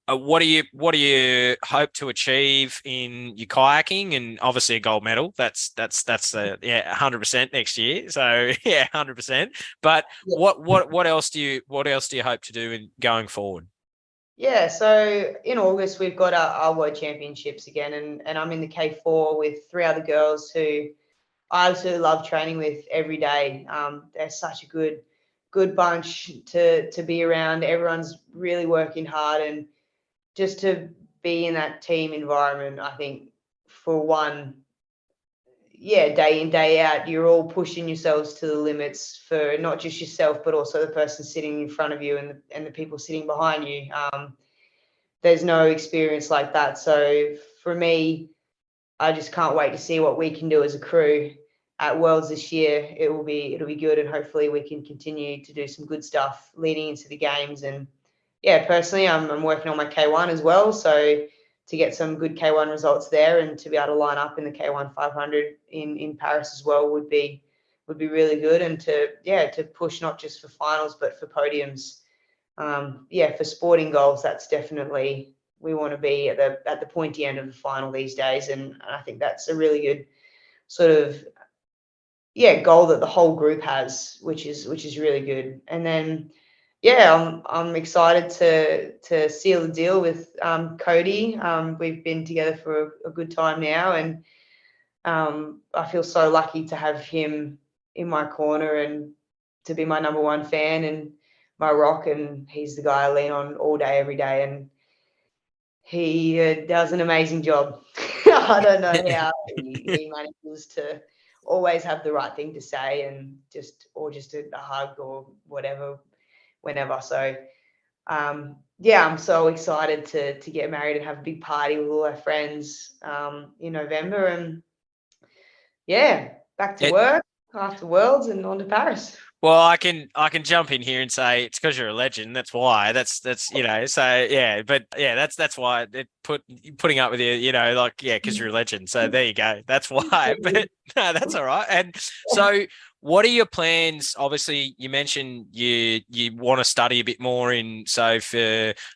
what do you hope to achieve in your kayaking? And obviously a gold medal. That's 100% next year. So yeah, 100%. But what else do you hope to do in going forward? Yeah, so in August we've got our World Championships again, and I'm in the K4 with 3 other girls who I absolutely love training with every day. They're such a good good bunch to be around. Everyone's really working hard, and just to be in that team environment, I think for one, day in, day out, you're all pushing yourselves to the limits for not just yourself, but also the person sitting in front of you and the people sitting behind you. There's no experience like that. So for me, I just can't wait to see what we can do as a crew at Worlds this year. It'll be good, and hopefully we can continue to do some good stuff leading into the games. And yeah, personally, I'm working on my K1 as well, so to get some good K1 results there and to be able to line up in the K1 500 in Paris as well would be really good, and to push not just for finals but for podiums. For sporting goals, that's definitely, we want to be at the pointy end of the final these days, and I think that's a really good sort of goal that the whole group has, which is really good. And then I'm excited to seal the deal with Cody. We've been together for a good time now, and I feel so lucky to have him in my corner and to be my number one fan and my rock. And he's the guy I lean on all day, every day, and he does an amazing job. I don't know how he manages to always have the right thing to say, and just a hug or whatever, whenever. So I'm so excited to get married and have a big party with all our friends in November, and back to work after Worlds and on to Paris. Well, I can jump in here and say it's because you're a legend. That's why. That's so yeah. But yeah, that's why putting up with you. Because you're a legend. So there you go. That's why. But no, that's all right. And so, what are your plans? Obviously, you mentioned you want to study a bit more for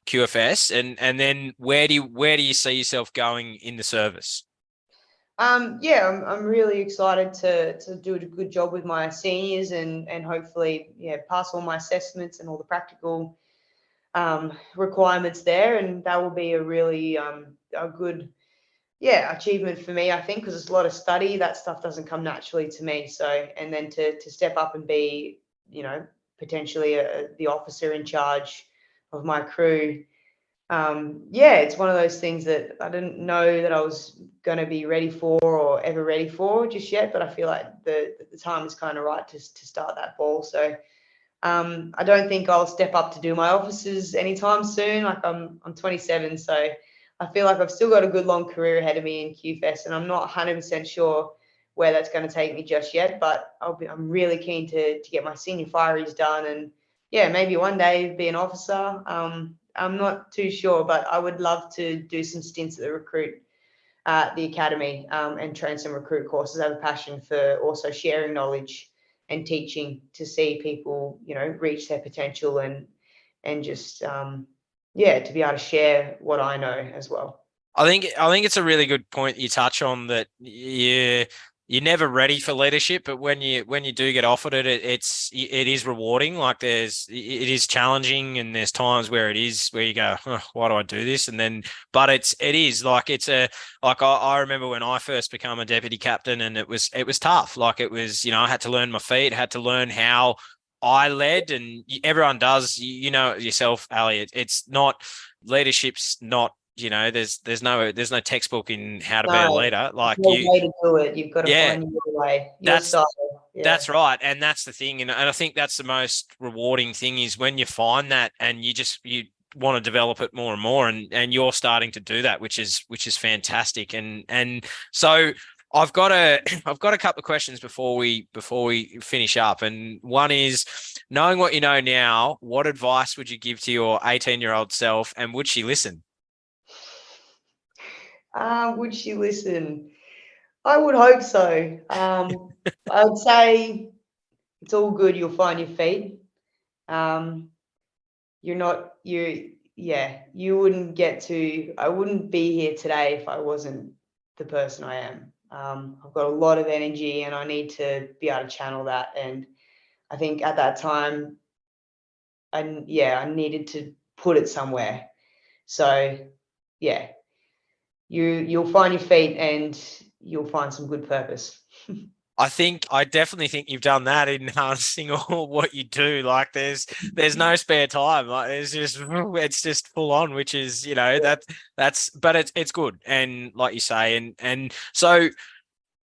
QFS, and then where do you see yourself going in the service? I'm really excited to do a good job with my seniors and hopefully pass all my assessments and all the practical requirements there, and that will be a really a good achievement for me, I think, because it's a lot of study. That stuff doesn't come naturally to me. So, and then to step up and be potentially the officer in charge of my crew. It's one of those things that I didn't know that I was going to be ready for or ever ready for just yet, but I feel like the time is kind of right to start that ball. So I don't think I'll step up to do my officers anytime soon. Like I'm 27, so I feel like I've still got a good long career ahead of me in QFS, and I'm not 100% sure where that's going to take me just yet, but I'm really keen to get my senior fireys done, and maybe one day be an officer. I'm not too sure, but I would love to do some stints at the academy, and train some recruit courses. I have a passion for also sharing knowledge and teaching to see people, reach their potential and just, to be able to share what I know as well. I think it's a really good point you touch on, that you're never ready for leadership, but when you do get offered it, it is rewarding. Like it is challenging, and there's times where you go, why do I do this? And then, but it is like I remember when I first became a deputy captain, and it was tough. Like it was, I had to learn my feet, had to learn how I led, and everyone does. You know it yourself, Ali. It's not, leadership's not. There's no textbook in how to be a leader. Like no way to do it. You've got to find your way, your style. Yeah. That's right, and that's the thing, and I think that's the most rewarding thing is when you find that, and you want to develop it more and more, and you're starting to do that, which is fantastic. And so I've got a couple of questions before we finish up, and one is, knowing what you know now, what advice would you give to your 18-year-old self, and would she listen? Would she listen? I would hope so. I would say it's all good. You'll find your feet. You wouldn't I wouldn't be here today if I wasn't the person I am. I've got a lot of energy, and I need to be able to channel that. And I think at that time, I needed to put it somewhere. So you'll find your feet, and you'll find some good purpose. I definitely think you've done that in harnessing all what you do. Like there's no spare time. Like it's just full on, which is, but it's good. And like you say, and so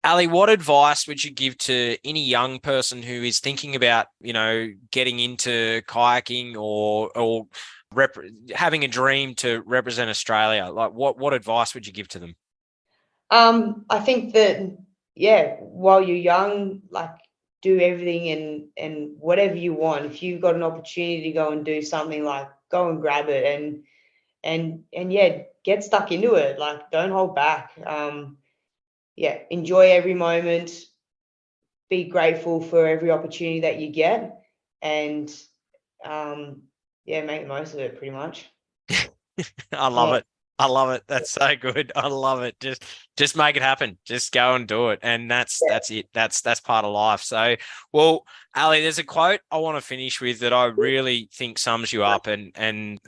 Ali, what advice would you give to any young person who is thinking about, getting into kayaking or having a dream to represent Australia? Like what advice would you give to them? I think that, while you're young, like do everything and whatever you want. If you've got an opportunity to go and do something, like go and grab it and get stuck into it. Like don't hold back. Enjoy every moment. Be grateful for every opportunity that you get, and make the most of it. Pretty much. I love it. I love it. That's so good. I love it. Just make it happen. Just go and do it. And that's it. That's part of life. So, well, Ali, there's a quote I want to finish with that I really think sums you up, and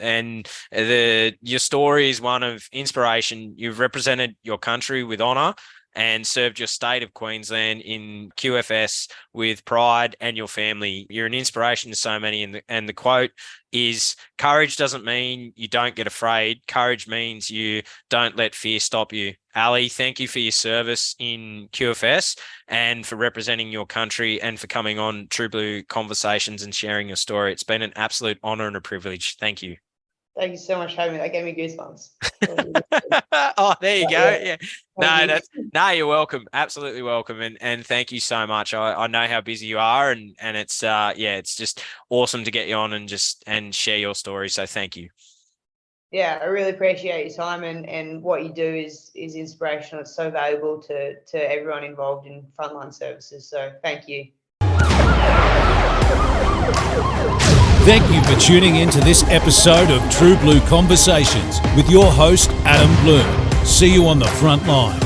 your story is one of inspiration. You've represented your country with honor and served your state of Queensland in QFS with pride and your family. You're an inspiration to so many. And the quote is, courage doesn't mean you don't get afraid. Courage means you don't let fear stop you. Ali, thank you for your service in QFS and for representing your country and for coming on True Blue Conversations and sharing your story. It's been an absolute honor and a privilege. Thank you. Thank you so much for having me. That gave me goosebumps. Oh, there you go. Yeah. No, you're welcome. Absolutely welcome. And thank you so much. I know how busy you are, and it's it's just awesome to get you on and share your story. So thank you. Yeah, I really appreciate your time, and what you do is inspirational. It's so valuable to everyone involved in frontline services. So thank you. Thank you for tuning in to this episode of True Blue Conversations with your host, Adam Bloom. See you on the front line.